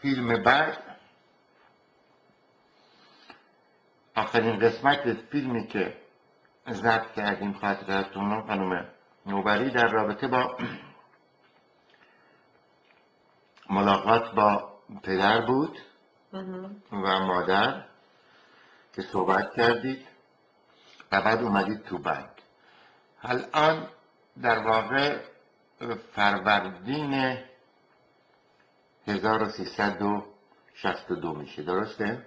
فیلم بعد، آخرین قسمت فیلمی که ضبط کردیم خاطراتون خانم نوبری در رابطه با ملاقات با پدر بود و مادر که صحبت کردید و بعد اومدید تو بند. الان در واقع فروردین 1362 میشه، درسته؟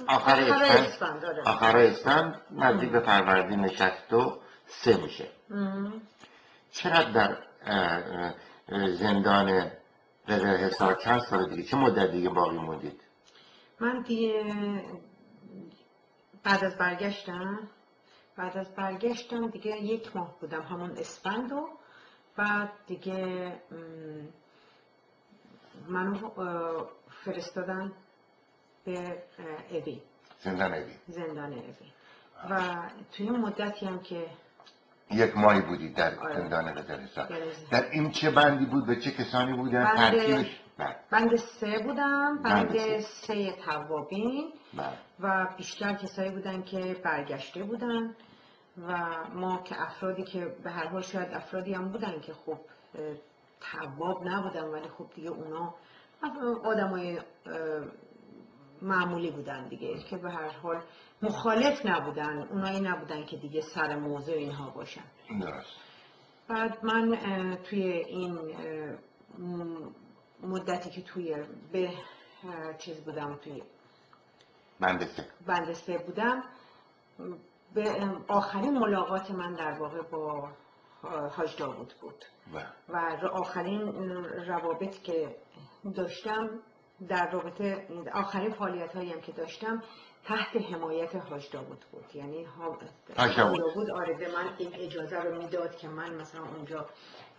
آخر اسفند نزدیک به فروردین 63 میشه. چقدر در زندان قزل حصار چند سال دیگه، چه مدت دیگه باقی موندید؟ من دیگه بعد از برگشتم دیگه 1 ماه بودم، همون اسفند، و بعد دیگه منو فرستادن به اوی، زندان اوی. و توی این مدتی هم که 1 ماهی بودید در زندان قزل حصار. در این چه بندی بود و چه کسانی بودن؟ ترکیبش بند 3 بودم، بند 3 توابین و بیشتر کسایی بودن که برگشته بودن و ما که افرادی که به هر حال شاید افرادی هم بودن که خب تواب نبودن، ولی خب دیگه اونا آدمای معمولی بودن دیگه که به هر حال مخالف نبودن، اونایی نبودن که دیگه سر موضوع اینها باشن. درست. بعد من توی این مدتی که توی به چیز بودم، توی بند 3 بودم، به آخرین ملاقات من در واقع با حاج داوود بود و آخرین روابط که داشتم در رابطه، آخرین فعالیت هایی هم که داشتم تحت حمایت حاج داوود بود. یعنی حاج داوود به من این اجازه رو میداد که من مثلا اونجا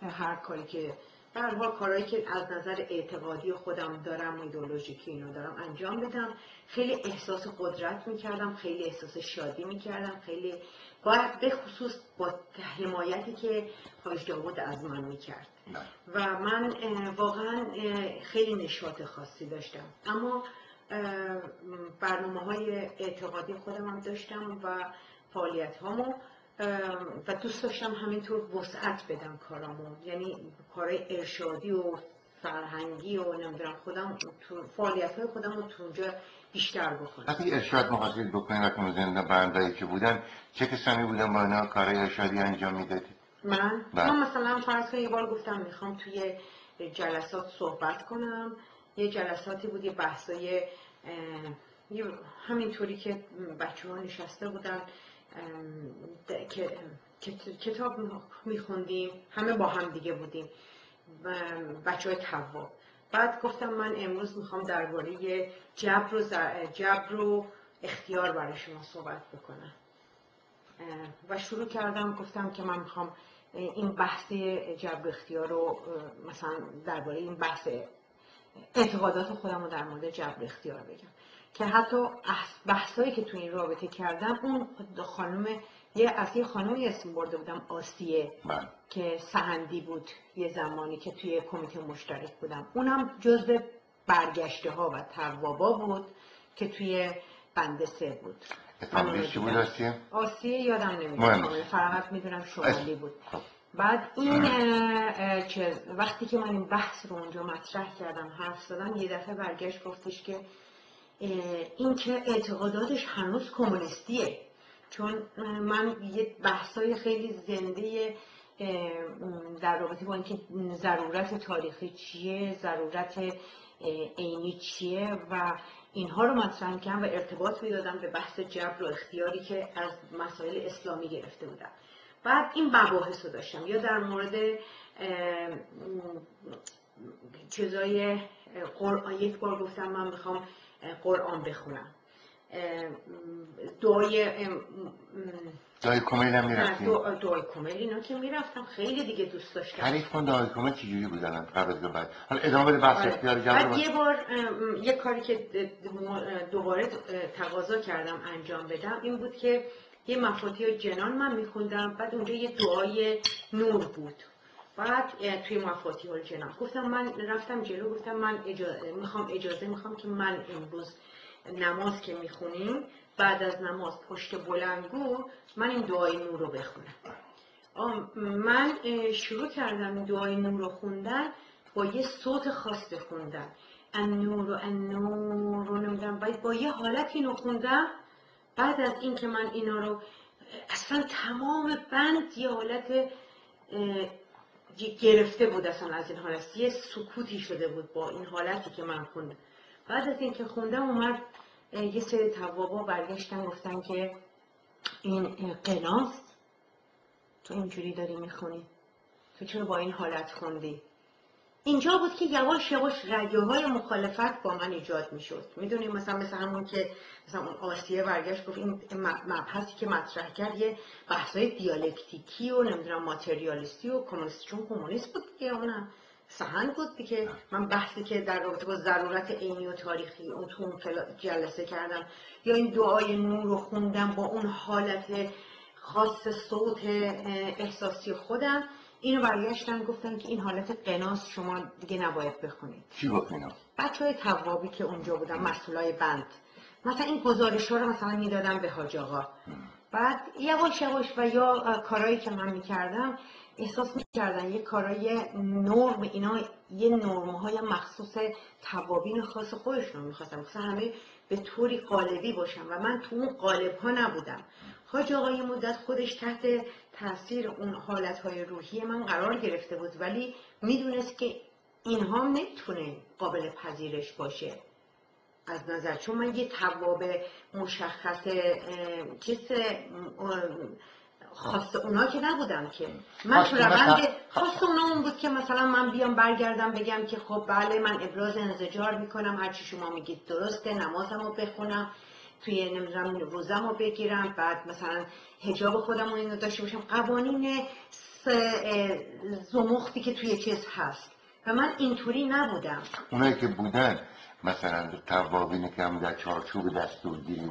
هر کاری که به هر حال کارهایی که از نظر اعتقادی خودم دارم و ایدئولوژیکی اینو دارم انجام بدم. خیلی احساس قدرت میکردم، خیلی احساس شادی میکردم، خیلی به خصوص با حمایتی که حاج داوود از من میکرد و من واقعا خیلی نشاط خاصی داشتم. اما برنامه‌های اعتقادی خودم هم داشتم و فعالیت‌هامو و دوست داشتم همینطور وسعت بدم کارامو، یعنی کارهای ارشادی و فرهنگی و نمیدونم خودم تو فعالیت‌های خودم رو تو اونجا بیشتر بکنم. وقتی ارشاد مخواستید بکنید و تو زندان بندایی که بودن، چه کسانی بودن با اینا کارهای ارشادی انجام میدادید؟ من مثلا فرض کنید یه بار گفتم میخوام توی جلسات صحبت کنم. یه جلساتی بود، یه بحثای همینطوری که بچه‌ها نشسته بودن که کتاب میخوندیم، همه با هم دیگه بودیم، بچه‌های تواب. بعد گفتم من امروز میخوام درباره جبر و اختیار برای شما صحبت بکنم و شروع کردم گفتم که من میخوام این بحث جبر و اختیار رو مثلا درباره این بحث اعتقادات خودم رو در مورد جبر و اختیار بگم، که حتی بحثایی که تو این رابطه کردم اون خانم از یه خانمی اسم برده بودم، آسیه که سهندی بود یه زمانی که توی کمیته مشترک بودم، اونم جزو برگشته ها و توابا بود که توی بند 3 بود. اسمش چی بود آسیه؟ آسیه یادم نمیاد، فقط میدونم شمالی بود. بعد این وقتی که من این بحث رو اونجا مطرح کردم، حرف زدم، یه دفعه برگشت گفتش که این که اعتقاداتش هنوز کمونیستیه، چون من یه بحثای خیلی زنده در رابطه با اینکه ضرورت تاریخی چیه، ضرورت عینی چیه و اینها رو مطرح کردم و ارتباط میدادم به بحث جبر و اختیاری که از مسائل اسلامی گرفته بودم. بعد این مباحث رو داشتم، یا در مورد چیزای قرآن. یک بار گفتم من میخوام قرآن بخونم، دعای کمیل هم میرفتیم؟ دعای کمیل اینا که میرفتم خیلی دیگه دوست داشتم. تعریف کن دعای کمیل چجوری بود الان قبل از بعد. حالا ادامه بده بحث اختیار جبر. بعد یه بار یه کاری که دوباره تقاضا کردم انجام بدم این بود که یه مفاتیح جنان من میخوندم، بعد اونجا یه دعای نور بود، بعد توی مفاتیح الجنان گفتم من رفتم جلو، گفتم من اجازه میخوام که من امروز نماز که میخونیم بعد از نماز پشت بلندگو من این دعای نور رو بخونم. من شروع کردم دعای نور رو خوندن با یه صوت خاص خوندن، النور و النور رو نمیدونم، باید با یه حالت اینو خوندم. بعد از این که من اینا رو اصلا تمام بند یه حالت گرفته بود اصلا از این حالت، یه سکوتی شده بود با این حالتی که من خوندم. بعد از این که خوندم اومد یه سری توابا برگشتن گفتن که این قناست، تو اینجوری داری میخونی، تو چرا با این حالت خوندی؟ اینجا بود که یواش یواش رادیوهای مخالفت با من ایجاد میشد. میدونیم مثل همون که مثلا اون آسیه برگشت گفت این مبحثی که مطرح کرد یه بحثای دیالکتیکی و نمیدونم ماتریالیستی و کمونیست، چون کمونیست بود که اونم سهن بود دیگه. من بحثی که در رابطه با ضرورت عینی و تاریخی اون تو اون جلسه کردم، یا این دعای نور رو خوندم با اون حالت خاص صوت احساسی خودم، اینو برگشتن گفتن که این حالت قناس شما دیگه نباید بخونید. چی گفت اینا؟ بچهای توابی که اونجا بودن، مسئولای بند، مثلا این گزارش‌ها رو مثلا میدادم به حاج آقا. بعد یواش یواش و یا کارهایی که من میکردم احساس میکردن یه کارای نرم، اینا یه نرم‌های مخصوص توابین خاص خودشون میخواستم، مثلا همه به طوری قالبی باشن و من تو اون قالب‌ها نبودم. حاج آقا یه مدت خودش تحت تاثیر اون حالت‌های روحی من قرار گرفته بود، ولی میدونست که اینها نمیتونه قابل پذیرش باشه از نظر، چون من یه تواب مشخص چیز خاص اونا که نبودم که من تو روند خاص اونا اون بود که مثلا من بیام برگردم بگم که خب بله من ابراز انزجار میکنم، هرچی شما میگید درسته، نمازمو بخونم، توی نمیدونم روزمو بگیرم، بعد مثلا حجاب خودمو اینو داشته باشم، قوانین زمختی که توی چیز هست. و من اینطوری نبودم. اونایی که بودن مثلا توابینی که هم در چارچوب دستورگیری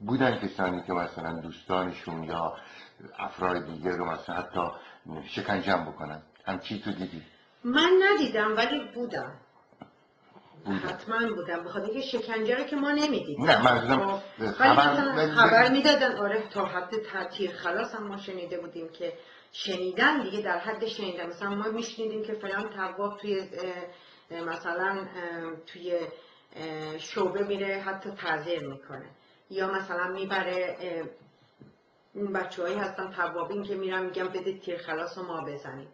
بودن کسانی که مثلا دوستانشون یا افراد دیگه رو مثلا حتی شکنجه بکنن، همچی تو دیدی؟ من ندیدم ولی بودم. حتما بودم، بخاطر اینکه شکنجه رو که ما نمیدیدیم. نه منظورم خبر میدادن. آره تا حد تیر خلاص هم ما شنیده بودیم که شنیدن دیگه، در حد شنیدن. مثلا ما میشنیدیم که فلان تواب توی مثلا توی شعبه میره حتی تعزیر میکنه، یا مثلا میبره اون بچه‌هایی هستن توابین که میرن میگن بده تیر خلاص رو ما بزنیم،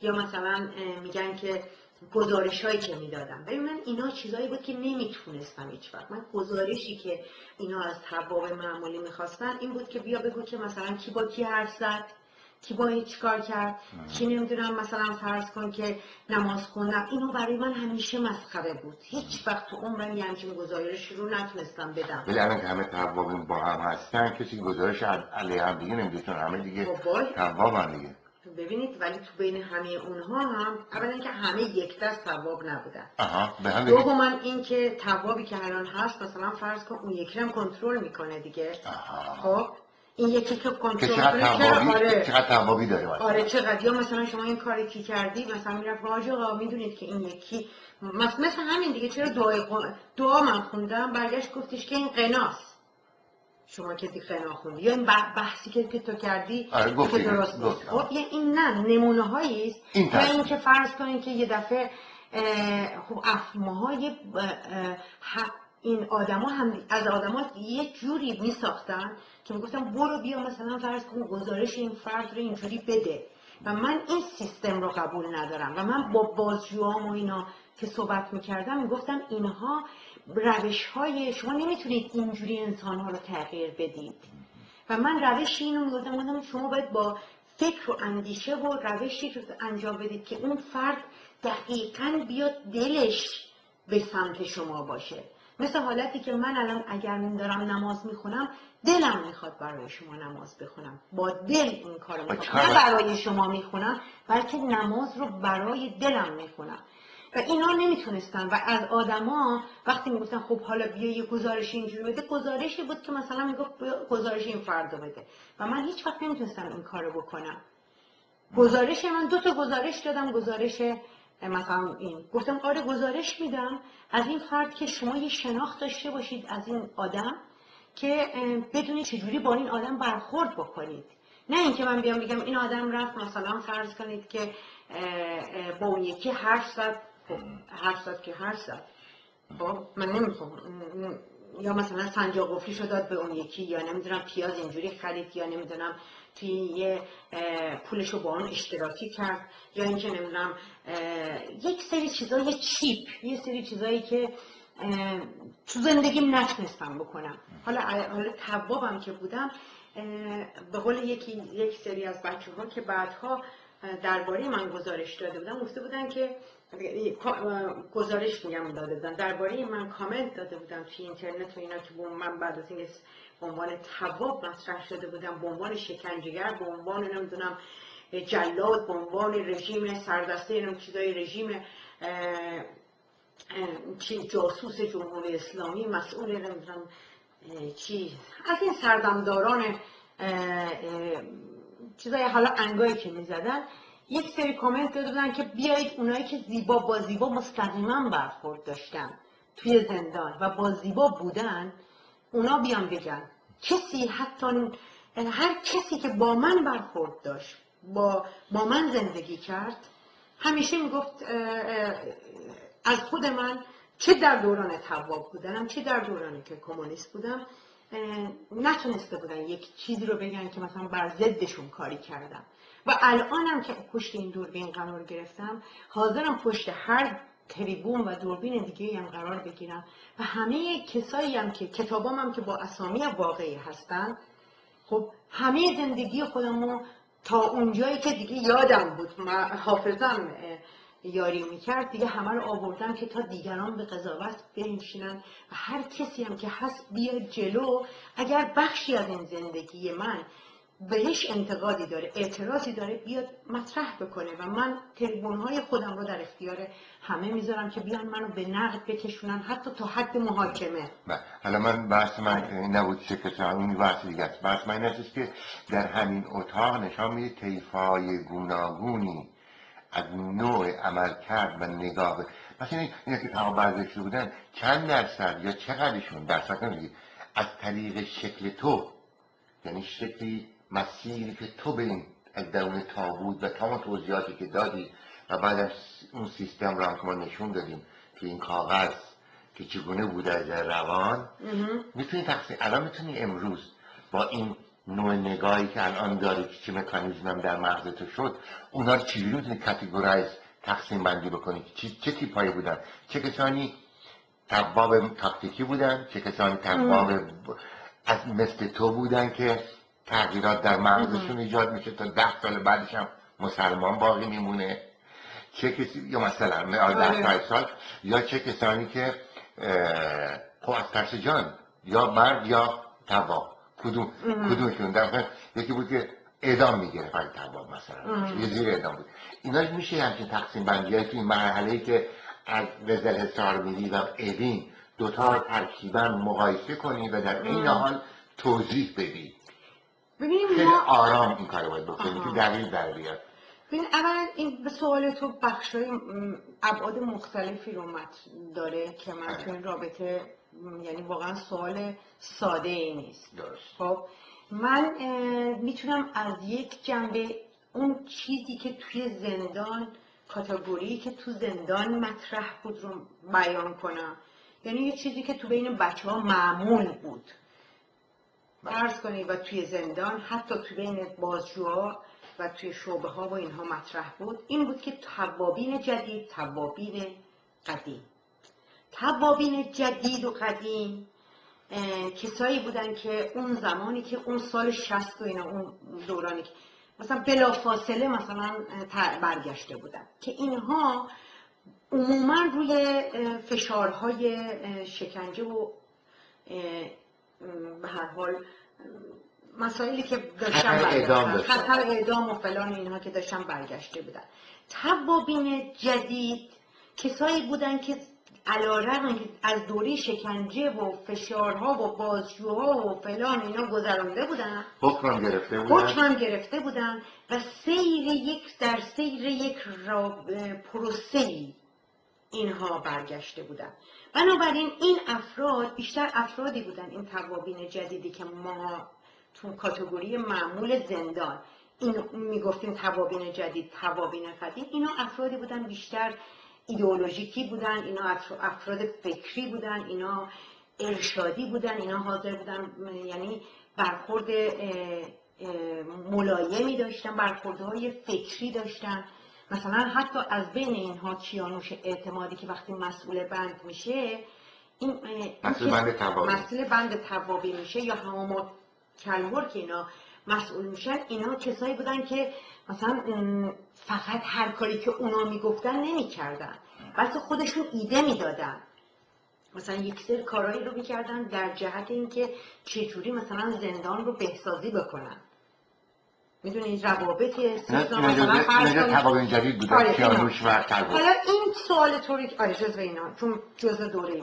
یا مثلا میگن که گزارش هایی که میدادم. ببین من اینا چیزایی بود که نمیتونستم هیچ وقت. من گزارشی که اینا از تواب معمولی میخواستن این بود که بیا بگو که مثلا کی با کی حرف زد، کی با چی کار کرد، کی نمیدونم مثلا فرض کن که نماز خوندم. اینو برای من همیشه مسخره بود. هیچ وقت تو عمرم یه همچین گزارشی رو نتونستم بدم. ولی الان که همه توابین با هم هستن کسی گزارش علیه هم دیگه نمیده، چون همه دیگه توابن دیگه. ببینید ولی تو بین همه اونها هم اولا که همه یک دست تواب نبودن. من این که توابی که الان هست مثلا فرض کن اون یکی هم کنترل میکنه دیگه. خب این یکی که کنترل کنه چقدر توابی داره مثلا. آره چقدر. یا مثلا شما این کاری که کردی مثلا میرفت حاج آقا میدونید که این یکی مثلا همین دیگه، چرا دعا من خوندم برگشت گفتش که این قناست، شما که قنا خوندی، یا این بحثی که تو کردی که درست بود. خب این نه نمونه هایی است. یا این که فرض کنین که یه دفعه خب افماهای این آدما هم از آدما یه جوری می ساختن که میگفتن برو بیا مثلا فرض کن گزارش این فرد رو اینجوری بده، و من این سیستم رو قبول ندارم. و من با بازجوام و اینا که صحبت میکردم میگفتم اینها روش های شما نمیتونید اینجوری انسان ها رو تغییر بدید. و من روش اینو میگفتم شما باید با فکر و اندیشه و روشی رو انجام بدید که اون فرد دقیقاً بیاد دلش به سمت شما باشه. مثل حالتی که من الان اگر دارم نماز میخونم دلم میخواد برای شما نماز بخونم، با دل این کارو میکنم، نه برای شما میخونم بلکه نماز رو برای دلم میخونم. و اینا نمیتونستن. و از آدما وقتی میگفتن خب حالا بیا یه گزارش اینجوری بده، گزارشی بود که مثلا میگفت گزارش این فرد رو بده، و من هیچ وقت نمیتونستم این کارو بکنم. گزارش من 2 تا گزارش دادم. گزارش مثلا این گفتم آره گزارش میدم از این فرد که شما یه شناخت داشته باشید از این آدم که بدونید چجوری با این آدم برخورد بکنید. نه اینکه من بیام بگم این آدم رفت مثلا فرض کنید که با اون یکی حرف زد، که حرف زد، خب من نمیخوام، یا مثلا سنجاق قفلیشو داد به اون یکی، یا نمیدونم پیاز اینجوری خرید، یا نمیدونم توی یه پولشو با اون اشتراکی کرد، یا اینکه نمیدونم یک سری چیزای چیپ، یه سری چیزایی که تو زندگیم نتونستم بکنم. حالا توابم که بودم، به قول یک سری از بچه‌ها که بعدها درباره من گزارش داده بودن، گفته بودن که گزارش میگم داده بودن درباره من، کامنت داده بودن توی اینترنت و اینا که من بعد از اینکه به عنوان تواب مطرح شده بودم، به عنوان شکنجهگر، به عنوان نمیدونم جلاد، به عنوان رژیم سردسته، این چیزای رژیم جاسوس جمهوری اسلامی، مسئول نمیدونم چی از این سردمداران چیزای حالا انگایی که میزدن، یک سری کامنت داده بودن که بیایید اونایی که زیبا با زیبا مستقیما برخورد داشتن توی زندان و با زیبا بودن، اونا بیان بگن. کسی، حتی هر کسی که با من برخورد داشت، با من زندگی کرد، همیشه میگفت از خود من، چه در دوران تواب بودم چه در دورانی که کمونیست بودم، نتونسته بودن یک چیزی رو بگن که مثلا بر ضدشون کاری کردم. و الانم که پشت این دوربین قرار گرفتم، حاضرم پشت هر تریبون و دوربین دیگه هم قرار بگیرم و همه کسایی هم که کتابام هم که با اسامی واقعی هستن، خب همه زندگی خودمو تا اونجایی که دیگه یادم بود، حافظم یاری میکرد، دیگه همه رو آوردم که تا دیگران به قضاوت بنشینن و هر کسی هم که هست بیاد جلو، اگر بخشی از این زندگی من بهش انتقادی داره، اعتراضی داره، بیاد مطرح بکنه و من تریبون‌های خودم رو در اختیار همه میذارم که بیان منو به نقد بکشونن، حتی تا حد محاکمه. حالا من بحث من نبود شکستان، این بحث دیگه است. بحث من این است که در همین اتاق نشان میده طیف‌های گوناگونی از نوع عملکرد و نگاه. مثلا اینا که تمام برداشته بودن، چند درصد یا چقدرشون درصد نمیگی از طریق شکل تو، یعنی شکلی مسیری که تو به این درون تابوت و تمام توضیحاتی که دادی و بعد از اون سیستم رو هم که ما نشون دادیم تو این کاغذ که چگونه بوده از روان، میتونی تقسیم. الان میتونی امروز با این نوع نگاهی که الان داری که چه مکانیزم هم در مغز تو شد، اونا رو چجوری میتونی کاتگورایز، تقسیم بندی بکنی؟ چه تیپایی بودن؟ چه کسانی تواب تاکتیکی بودن، چه کسانی تواب از مثل تو بودن که تغییرات در مغزشون ایجاد میشه تا 10 سال بعدش هم مسلمان باقی میمونه، چه کسی، یا مثلا 10 سال، یا چه کسانی که خب از ترس جان، یا مرد یا تواب، کدومشون در یکی بود که اعدام میگیره فرد تواب مثلا، یه زیر اعدام بود. اینا میشه همچین تقسیم بندی های توی این مرحله‌ای که از رزل حصار میدی و اوین دوتا ترکیبا مقایسه کنی و در این حال توضیح بدی. خیلی آرام این کار باید بکنی که دلیل در بیاد. ببین اولا این به سوال تو بخشای ابعاد مختلفی رو داره که من تو این رابطه، یعنی واقعا سوال ساده ای نیست. خب من میتونم از یک جنبه اون چیزی که توی زندان، کاتگوری که تو زندان مطرح بود رو بیان کنم، یعنی یه چیزی که تو بین بچه‌ها معمول بود، فرض کنید، و توی زندان حتی تو بین بازجوها و توی شعبه ها و اینها مطرح بود، این بود که توابین جدید، توابین قدیم. توابین جدید و قدیم کسایی بودن که اون زمانی که اون سال 60 و اینا، اون دورانی که مثلا بلافاصله مثلا برگشته بودن، که اینها عموما روی فشارهای شکنجه و به هر حال مسائلی که داشتن خطر اعدام و فلان اینها که داشتن برگشته بودن. توابین جدید کسایی بودن که علیرغم که از دوره شکنجه و فشارها و بازجوها و فلان اینا گذرانده بودن، حکم گرفته بودن و در سیر یک پروسه‌ای اینها برگشته بودن. بنابراین این افراد بیشتر افرادی بودن، این توابین جدیدی که ما تو کاتگوری معمول زندان این میگفتیم توابین جدید، توابین قدیم، اینا افرادی بودن بیشتر ایدئولوژیکی بودن، اینا افراد فکری بودن، اینا ارشادی بودن، اینا حاضر بودن یعنی برخورد ملایمی داشتن، برخوردهای فکری داشتن. مثلا حتی از بین اینها کیانوش اعتمادی که وقتی مسئول بند میشه، این مسئول بند توابی میشه، یا همون کلمور که اینا مسئول میشن، اینا کسایی بودن که مثلا فقط هر کاری که اونا میگفتن نمیکردن، بلکه خودشون ایده میدادن. مثلا یک سری کارهایی رو میکردن در جهت اینکه چجوری مثلا زندان رو بهسازی بکنن. میدونید روابط سیستم مثلا توابین جدید بودن، کیانوش و کلمور. حالا این سوال طوری جزء اینا، چون جزء دوره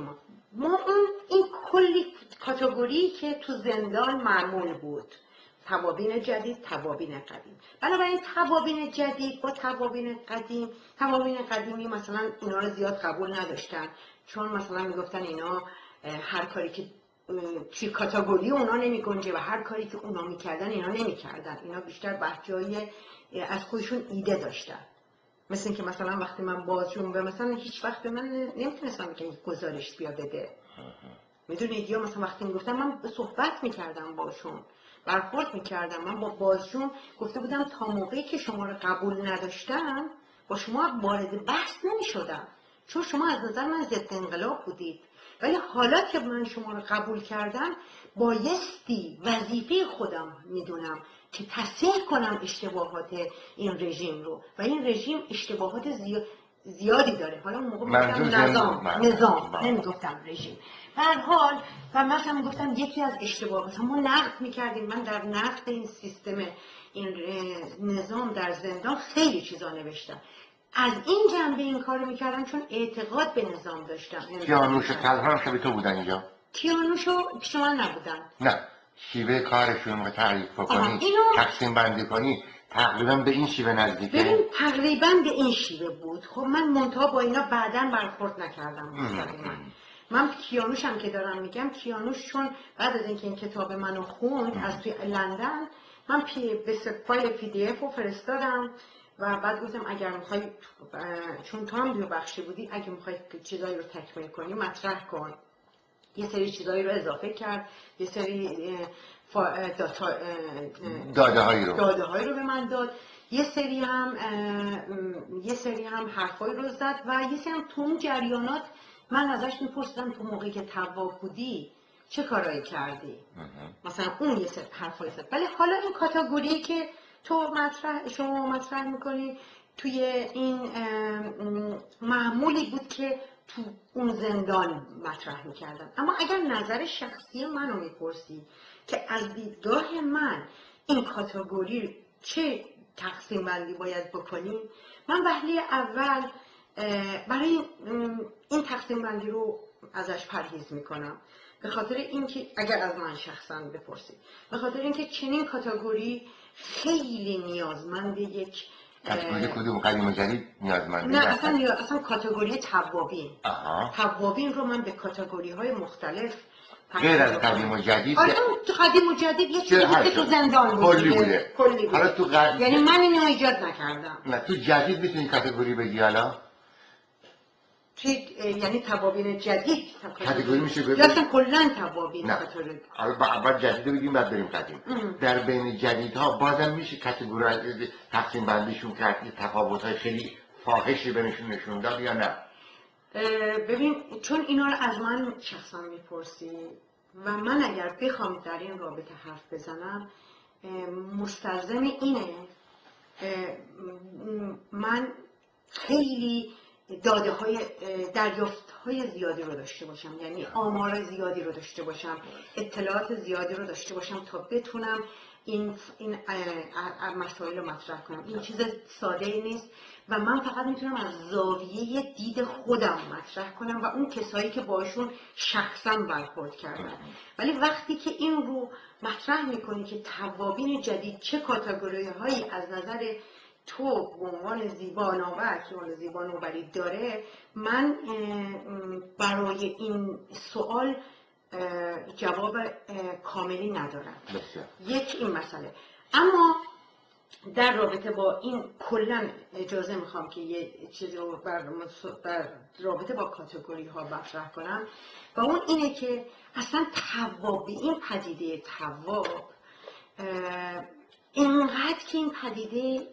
ما این کلی کاتگوری که تو زندان معمول بود، توابین جدید، توابین قدیم. بنابراین توابین جدید با توابین قدیمی مثلا اینا رو زیاد قبول نداشتن، چون مثلا میگفتن اینا هر کاری که توی کاتگوری اونا نمی گنجه و هر کاری که اونا میکردن اینا نمیکردن. اینا بیشتر بحثایی از خودشون ایده داشتن. مثل اینکه مثلا وقتی من بازجوم به مثلا هیچ وقت به من نمیتونستم که گزارش بیا بده، میدونید، یا مثلا وقتی میگفتم من صحبت میکردم باشون، برخورد میکردم، من با بازجوم گفته بودم تا موقعی که شما رو قبول نداشتم با شما وارد بحث نمیشدم، چون شما از نظر من ضد انقلاب بودید. ولی حالا که من شما رو قبول کردم بایستی وظیفه خودم میدونم که تصحیح کنم اشتباهات این رژیم رو، و این رژیم اشتباهات زیادی داره. حالا اون موقع میگفتم نظام نمیگفتم رژیم. به هر حال و مثلا میگفتم یکی از اشتباهات ما نقد میکردیم. من در نقد این سیستم، این نظام در زندان خیلی چیزا نوشتم. از این جنبه این کارو میکردم چون اعتقاد به نظام داشتم. کیانوش و کلمور هم شبیه تو بودن اینجا؟ کیانوشو شما نبودن. نه، شیوه کارشون رو تعریف بکنی، تقسیم بندی کنی، تقریبا به این شیوه نزدیکه. ببین تقریبا به این شیوه بود. خب من منتها با اینا بعداً برخورد نکردم مستقیما. من کیانوشم که دارم میگم، کیانوش چون بعد از اینکه این کتاب منو خوند از توی لندن، من به فایل PDF رو فرستادم و بعد گفتم اگر میخوای، چون تو هم بخشی بودی، اگه میخوای چیزایی رو تکمیل کنی مطرح کن. یه سری چیزایی رو اضافه کرد، یه سری داده هایی رو به من داد، یه سری هم حرفایی رو زد و یه سری هم تو اون جریانات من ازش میپرسیدم تو موقعی که تواب بودی چه کارایی کردی، مثلا اون یه سری حرفایی زد. ولی حالا این کاتگوری که شما مطرح میکنی توی این معمولی بود که تو اون زندان مطرح میکردن. اما اگر نظر شخصی منو میپرسی که از دیدگاه من این کاتگوری چه تقسیم بندی باید بکنیم، من وهله اول برای این تقسیم بندی رو ازش پرهیز میکنم، به خاطر اینکه اگر از من شخصا بپرسید، به خاطر اینکه چنین کاتگوری خیلی نیازمند یک کاتگوری کدوم؟ قدیم و جدید نیازمنده؟ نه اصلا کاتگوری توابین رو من به کاتگوری های مختلف غیر از قدیم و جدید. قدیم و جدید یه چیزی که تو زندان بود کلی بوده. حالا تو یعنی من اینو ایجاد نکردم. نه تو جدید میتونی کاتگوری بگی حالا؟ یعنی توابین جدید کاتگوری میشه بگی؟ یا اصلا کلا توابین کاتگوری. اول جدید بگیم بعد بریم قدیم. در بین جدیدها بازم میشه کاتگوری تقسیم بندیشون کرد، تفاوت‌های خیلی فاحشی بینشون نشون داد یا نه؟ ببین چون اینا رو از من شخصا میپرسی و من اگر بخوام در این رابطه حرف بزنم مستلزم اینه من خیلی دریافت‌های زیادی رو داشته باشم، یعنی آمار زیادی رو داشته باشم، اطلاعات زیادی رو داشته باشم تا بتونم این مسائل رو مطرح کنم. این چیز ساده ای نیست و من فقط میتونم از زاویه دید خودم مطرح کنم و اون کسایی که باشون شخصا برخورد کردن. ولی وقتی که این رو مطرح میکنی که توابین جدید چه کاتگوری هایی از نظر تو به عنوان زیباناور که زیباناوری داره، من برای این سوال جواب کاملی ندارم. یک این مسئله. اما در رابطه با این کلا اجازه میخوام که یه چیزی رو در رابطه با کاتگوری ها مطرح کنم و اون اینه که اصلا تواب، این پدیده تواب اینقدر که این پدیده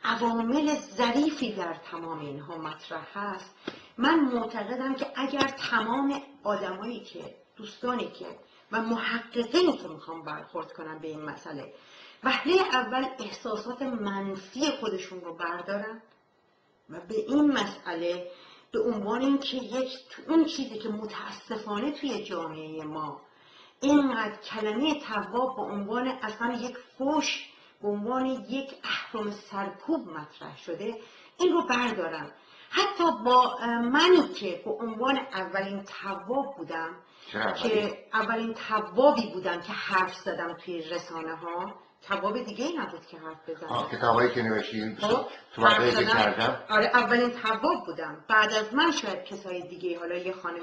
عوامل ظریفی در تمام اینها مطرح هست، من معتقدم که اگر تمام آدمایی که دوستانی که و محققینی که میخوام برخورد کنم به این مسئله وهله اول احساسات منفی خودشون رو بردارن و به این مسئله به عنوان اینکه اون چیزی که متاسفانه توی جامعه ما اینقدر کلمه تواب به عنوان اصلا یک فحش، به عنوان یک اهرم سرکوب مطرح شده، این رو بردارم. حتی با منی که به عنوان اولین تواب بودم، که اولین توابی بودم که حرف زدم توی رسانه ها، تواب دیگه ای نبود که حرف بزنم. کتابایی که نوشتید صحبتایی که کردم، آره اولین تواب بودم. بعد از من شاید کسای دیگه، حالا یه خانم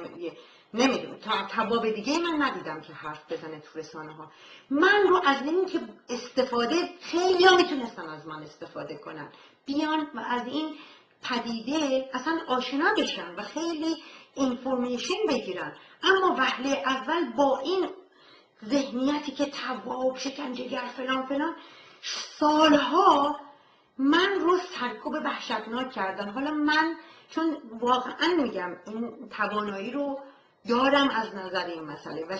نمیدونم، تواب دیگه من ندیدم که حرف بزنه تو رسانه ها. من رو از این که استفاده، خیلی ها میتونستن از من استفاده کنن، بیان و از این پدیده اصلا آشنا بشن و خیلی اینفورمیشن بگیرن. اما وهله اول با این ذهنیتی که تواب، شکنجهگر، فلان فلان، سالها من رو سرکوب وحشتناک کردن. حالا من چون واقعا میگم این توانایی رو دارم از نظر این مسئله و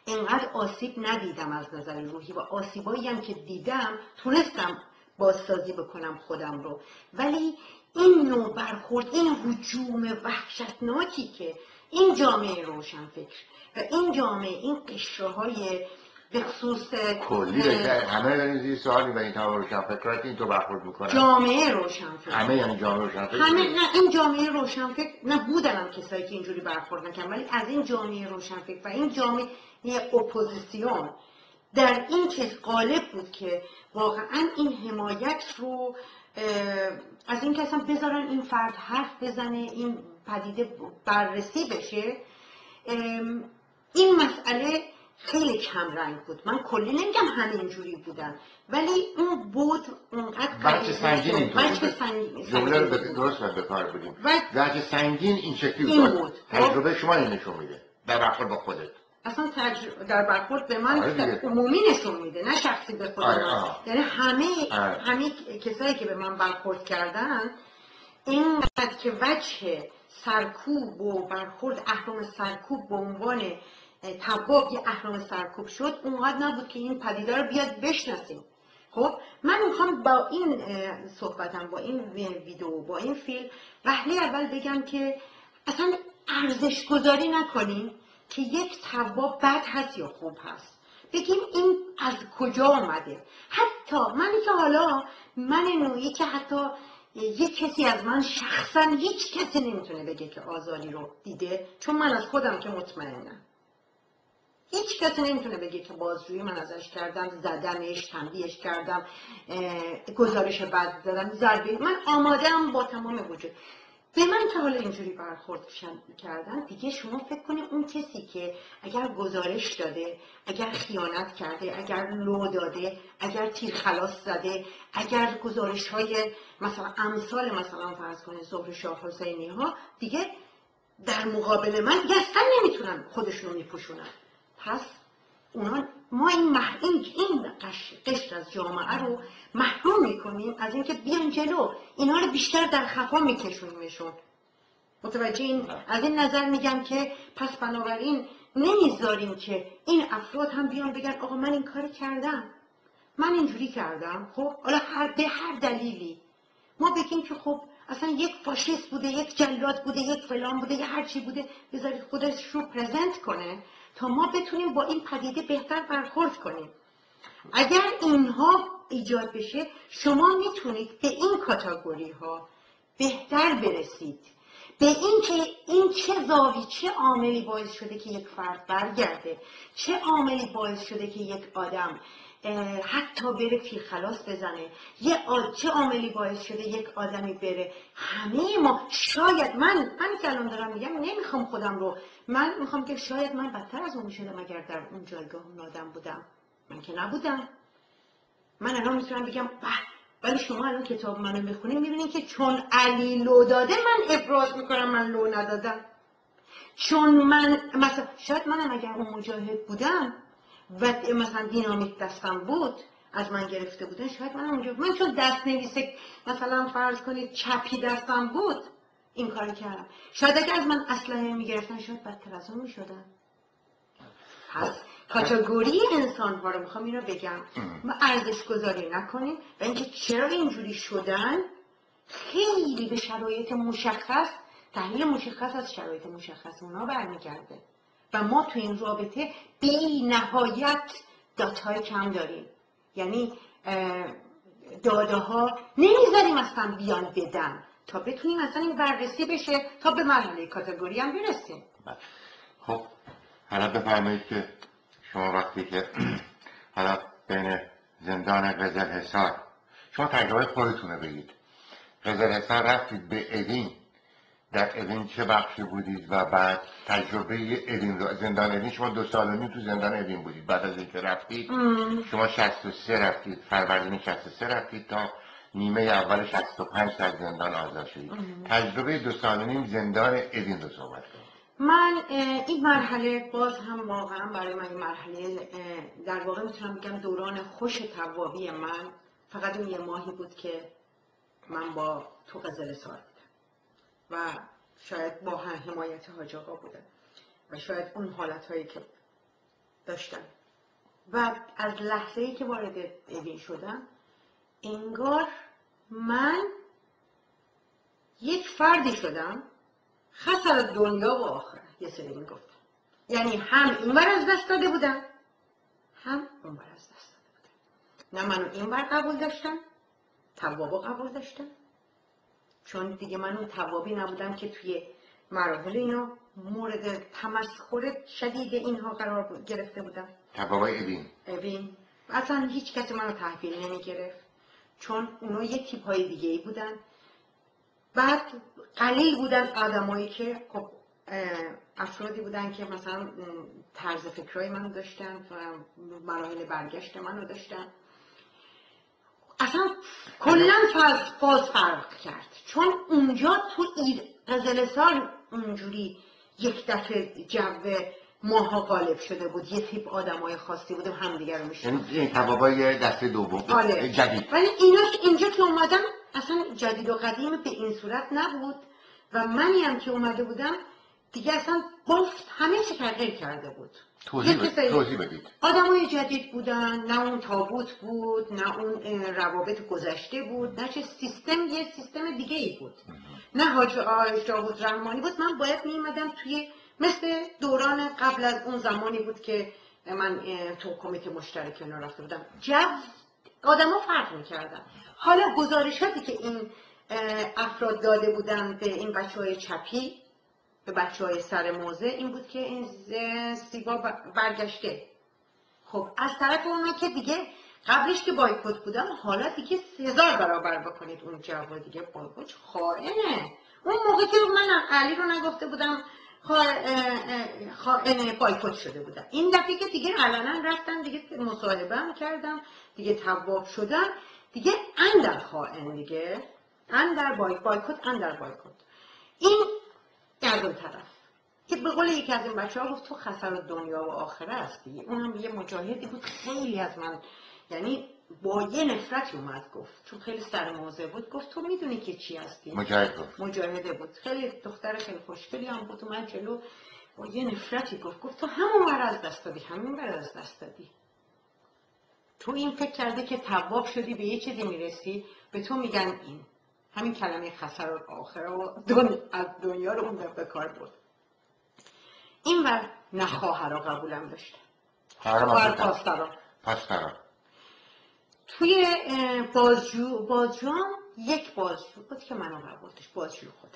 اینقدر آسیب ندیدم از نظر روحی و آسیبایی هم که دیدم تونستم بازسازی بکنم خودم رو، ولی این نوع برخورد، این هجوم وحشتناکی که این جامعه روشنفکر و این جامعه، این قشرهای به خصوص کلی همه دارین سوالی و این تمام روشنفکرات این تو برخورد میکنن. جامعه روشنفکر همه، یعنی جامعه روشنفکر نه این جامعه روشنفکر نبودن کسایی که اینجوری برخورد نکردن، ولی از این جامعه روشنفکر و این جامعه اپوزیسیون در این چیز غالب بود که واقعا این حمایت رو از این که اصلا بذارن این فرد حرف بزنه، این پدیده بررسی بشه. این مسئله خیلی کم رنگ بود. من کلی نمیگم همه اینجوری بودن، ولی اون بود اونقدر بچه سنگین اینطور جمله رو درست به کار بودیم. بچه سنگین این شکلی بود. تجربه شما این نشون میده در برخورد با خودت. اصلا در برخورد به من عمومی نشون میده، نه شخصی به خود من. یعنی همه کسایی که به من برخورد کردن اینقدر که وجه سرکوب و برخورد اهرم سرکوب به عنوان تواب یه اهرم سرکوب شد، اونقدر نبود که این پدیده رو بیاد بشناسیم. خب من میخوام با این صحبتم، با این ویدیو، با این فیلم وهله اول بگم که اصلا ارزش گذاری نکنیم که یک تواب بد هست یا خوب هست. بگیم این از کجا آمده. حتی منی که حالا من نوعی که حتی یک کسی از من شخصا هیچ کسی نمیتونه بگه که آزاری رو دیده، چون من از خودم که مطمئنم. هیچ کسی نمیتونه بگه که بازجویی من ازش کردم، زدمش، تنبیهش کردم، گزارش بد دادم، ضربه. من آماده‌ام با تمام وجود. به من که حالا اینجوری برخورد کردن، دیگه شما فکر کنید اون کسی که اگر گزارش داده، اگر خیانت کرده، اگر لو داده، اگر تیر خلاص زده، اگر گزارش های مثلا امثال مثلا فرض کنید ظهر شاه حسینی ها، دیگه در مقابل من دیگه اصلا نمیتونن خودشون رو میپوشونن. پس ما این قشر از جامعه رو محروم میکنیم از اینکه بیان جلو، اینا رو بیشتر در خفا میکشونیمشون. متوجه این؟ از این نظر میگم که پس بنابراین نمیذاریم که این افراد هم بیان بگن آقا من این کار کردم، من اینجوری کردم. خب حالا به هر دلیلی ما بگیم که خب اصلا یک فاشیست بوده، یک جلاد بوده، یک فلان بوده، یک هر چی بوده، بذارید خودش رو پرزنت کنه تا ما بتونیم با این پدیده بهتر برخورد کنیم. اگر اینها ایجاد بشه شما میتونید به این کاتگوری ها بهتر برسید، به این که این چه عاملی باعث شده که یک فرد برگرده، چه عاملی باعث شده که یک آدم حتی بره خلاص بزنه، چه عاملی باعث شده یک آدمی بره. همه ما شاید من که الان دارم میگم نمیخوام خودم رو، من میخوام که شاید من بدتر از اون میشدم اگر در اون جایگاه اون آدم بودم. من که نبودم. من الان میتونم بگم ولی شما الان کتاب منو میخونید میبینید که چون علی لو داده من ابراز میکنم من لو ندادم. چون من مثلا شاید منم اگر اون مجاهد بودم و مثلا دینامیت دستم بود از من گرفته بودن، شاید من چون دست نویسه مثلا فرض کنید چپی دستم بود این کاری کردم. شاید اگر از من اسلحه میگرفتن شاید بدتر از اون میشدم. پس کاتگوری انسان ها رو میخوام این رو بگم ما ارزش گذاری نکنیم و اینکه چرا اینجوری شدن خیلی به شرایط مشخص، تحلیل مشخص از شرایط مشخص اونا برمیگرده و ما تو این رابطه بی نهایت داتای کم داریم. یعنی داده ها نمیذاریم اصلا بیان بدن تا بتونیم اصلا این بررسی بشه تا به مرحله کاتگوری هم برسیم. خب حالا بفرمایید که شما وقتی که حالا بین زندان قزلحصار شما تجربه خودتون رو بگید. قزلحصار رفتید به اوین، در اوین چه بخشی بودید و بعد تجربه اوین رو، زندان اوین شما 2 سال و نیم تو زندان اوین بودید، بعد از اینکه رفتید شما 63 رفتید، فروردین 63 رفتید تا نیمه اول 65 از زندان آزاد شدید. تجربه 2 سال و نیم زندان اوین رو صحبت کنید. من این مرحله باز هم واقعا برای من این مرحله در واقع میتونم بگم دوران خوش توابی من فقط اون 1 ماهی بود که من با تو قزلحصار بودم و شاید با حمایت حاج آقا بودم و شاید اون حالتهایی که داشتم و از لحظه‌ای که وارد اوین شدم انگار من یک فردی شدم خسر دنیا و آخرت. یه سری میگفتن یعنی هم این بر از دست داده بودم هم اون بر از دست داده بودم. نه من این بر قبول داشتم، توابو قبول داشتم، چون دیگه من اون توابی نبودم که توی مراحل اینو مورد تمسخر شدید اینها قرار گرفته بودم. توابای اوین اصلا هیچ کسی منو تحویل نمی گرفت چون اونا یه تیپ های دیگه ای بودن. بعد قلیل بودن آدمایی که خب افرادی بودن که مثلا طرز فکرای منو داشتن و مراحل برگشت منو داشتن. اصلا کلا فاز فرق کرد چون اونجا تو قزلحصار اونجوری یک دفعه جو ماها غالب شده بود، یه تیپ آدمای خاصی بودیم همدیگه رو میشناختیم. این توابای دسته دوم جدید. ولی اینجا که اومدم اصلا جدید و قدیم به این صورت نبود و منی هم که اومده بودم دیگه اصلا بافت همه چی تغییر کرده بود. توضیح بدید. آدمای جدید بودن، نه اون تابوت بود، نه اون روابط گذشته بود، نه چه سیستم، یه سیستم دیگه ای بود. نه حاج داوود رحمانی بود. من باید میومدم توی مثل دوران قبل از اون زمانی بود که من تو کمیته مشترک اینا رفته بودم. آدما فرق میکردن. حالا گزارشاتی که این افراد داده بودن به این بچهای چپی، به بچهای سر موزه، این بود که این سیبا برگشته. خب از طرف اونا که دیگه قبلش که بایکوت بودن حالا دیگه 1000 برابر بکنید اون جواب دیگه بایکوت خائنه. اون موقع که من علی رو نگفته بودم خائن بایکوت شده بودن. این دفعه که دیگه علنا رفتن دیگه مصاحبه هم کردم دیگه تواب شدن دیگه اندر خائن دیگه اندر بایکوت اندر بایکوت. این از اون طرف که به قول یکی از این بچه‌ها گفت تو خسر دنیا و آخره هستی. اونم یه مجاهدی بود خیلی از من یعنی با یه نفرتی اومد گفت چون خیلی سر موضع بود گفت تو میدونی که چی هستی؟ مجاهده بود خیلی دختر خیلی خوشگلی هم بود اومد جلو با یه نفرتی گفت تو همون بر از دست دادی همین بر از دست دادی. تو این فکر کرده که تواب شدی به یه چیزی میرسی به تو میگن این همین کلمه خسر و آخره و از دنیا رو اون به کار برد. این بر نه خواهرها قبولم داشته خواهر پاسدارا توی بازجوام یک بازجو بود که منو قبولش، بازجو خودم.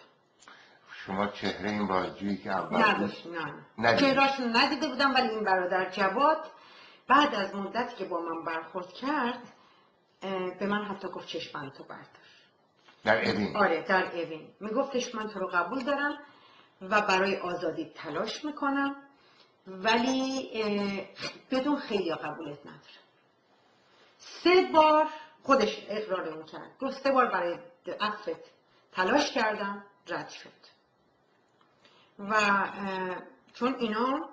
شما چهره این بازجویی که اول بود نه چهرهاشون ندیده بودم، ولی این برادر جواد بعد از مدتی که با من برخورد کرد به من حتی گفت چشمانتو بردار. در اوین؟ آره در اوین. میگفتش من تو رو قبول دارم و برای آزادی تلاش میکنم، ولی بدون خیلی قبولت ندارم. 3 بار خودش اقرار اون کرد، گفت 3 بار برای عفوت تلاش کردم، رد شد. و چون اینا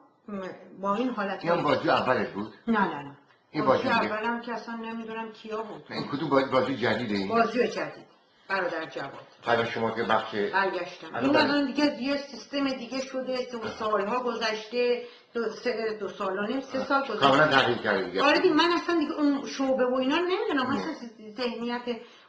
با این حالت این بازجو اولت بود؟ نه این بازجو اولم که اصلا نمیدونم کیا بود. این کدوم بازجو جدیده این؟ بازجو جدید برادر جواد. حالا شما که بخش برگشتم این الان دیگه یه سیستم دیگه شده، سالها گذشته، 2 سال و نیم 3 سال گذشته کاملا تغییر کرده دیگه. آره دیگه من اصلا دیگه اون شعبه و اینا نمیدونم، اصلا ذهنیت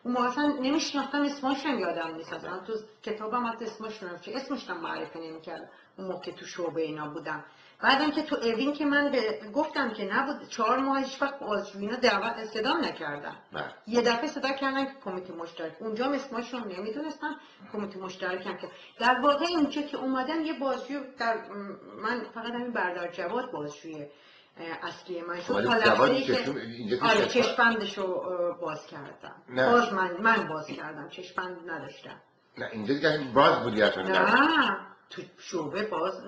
اون ما اصلا نمیشناختم، اسمشون یادم نیست اصلا. تو کتابم حتی اسمشون چه اسمشون معرفی نمی‌کردم اون موقع که تو شعبه اینا بودم. بعدم که تو اوین که من گفتم که نبود 4 ماه هیچ وقت بازجویی اینا دعوت صدا نکردن. یه دفعه صدا کردن که کمیته مشترک، اونجا اسمشون نمیدونستم، کمیته مشترک هم که در واقع اینجا که اومدن یه بازجوی در من فقط همین برادر جواد بازجوی اصلی من شد. تا لحظه‌ای که آره چشم‌بندشو باز کردم. باز من باز کردم، چشم‌بند نداشتم. نه اینجا دیگه باز بودی اصلا؟ نه تو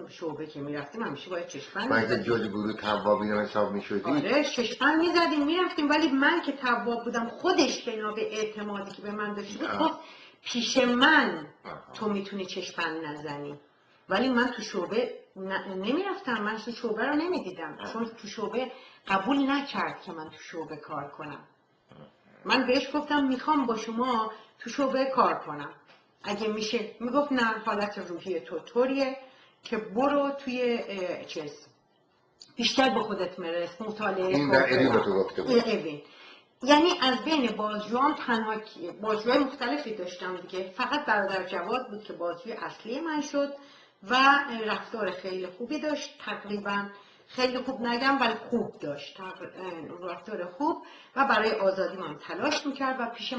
شعبه که میرفتیم همیشه باید چشم‌بند می‌زدیم. باید جزء گروه توابین حساب می‌شدی؟ آره چشم‌بند می‌زدیم میرفتیم، ولی من که تواب بودم خودش بنا به اعتمادی که به من داشت گفت پیش من تو میتونی چشم‌بند نزنی، ولی من تو شعبه نمیرفتم، من تو شعبه رو نمیدیدم، چون تو شعبه قبول نکرد که من تو شعبه کار کنم. من بهش گفتم میخوام با شما تو شعبه کار کنم اگه میشه، میگفت نه حالت روحی تو طوریه که برو توی بیشتر به خودت مرس، مطالعه کن. این در اوین تو گفته بود؟ اوین. یعنی از بین بازجوام تنها بازجوهای مختلفی داشتم دیگه، فقط برادر جواد بود که بازجوی اصلی من شد و رفتار خیلی خوبی داشت، تقریبا خیلی خوب نگم ولی خوب داشت، رفتار خوب، و برای آزادی من تلاش میکرد و پیش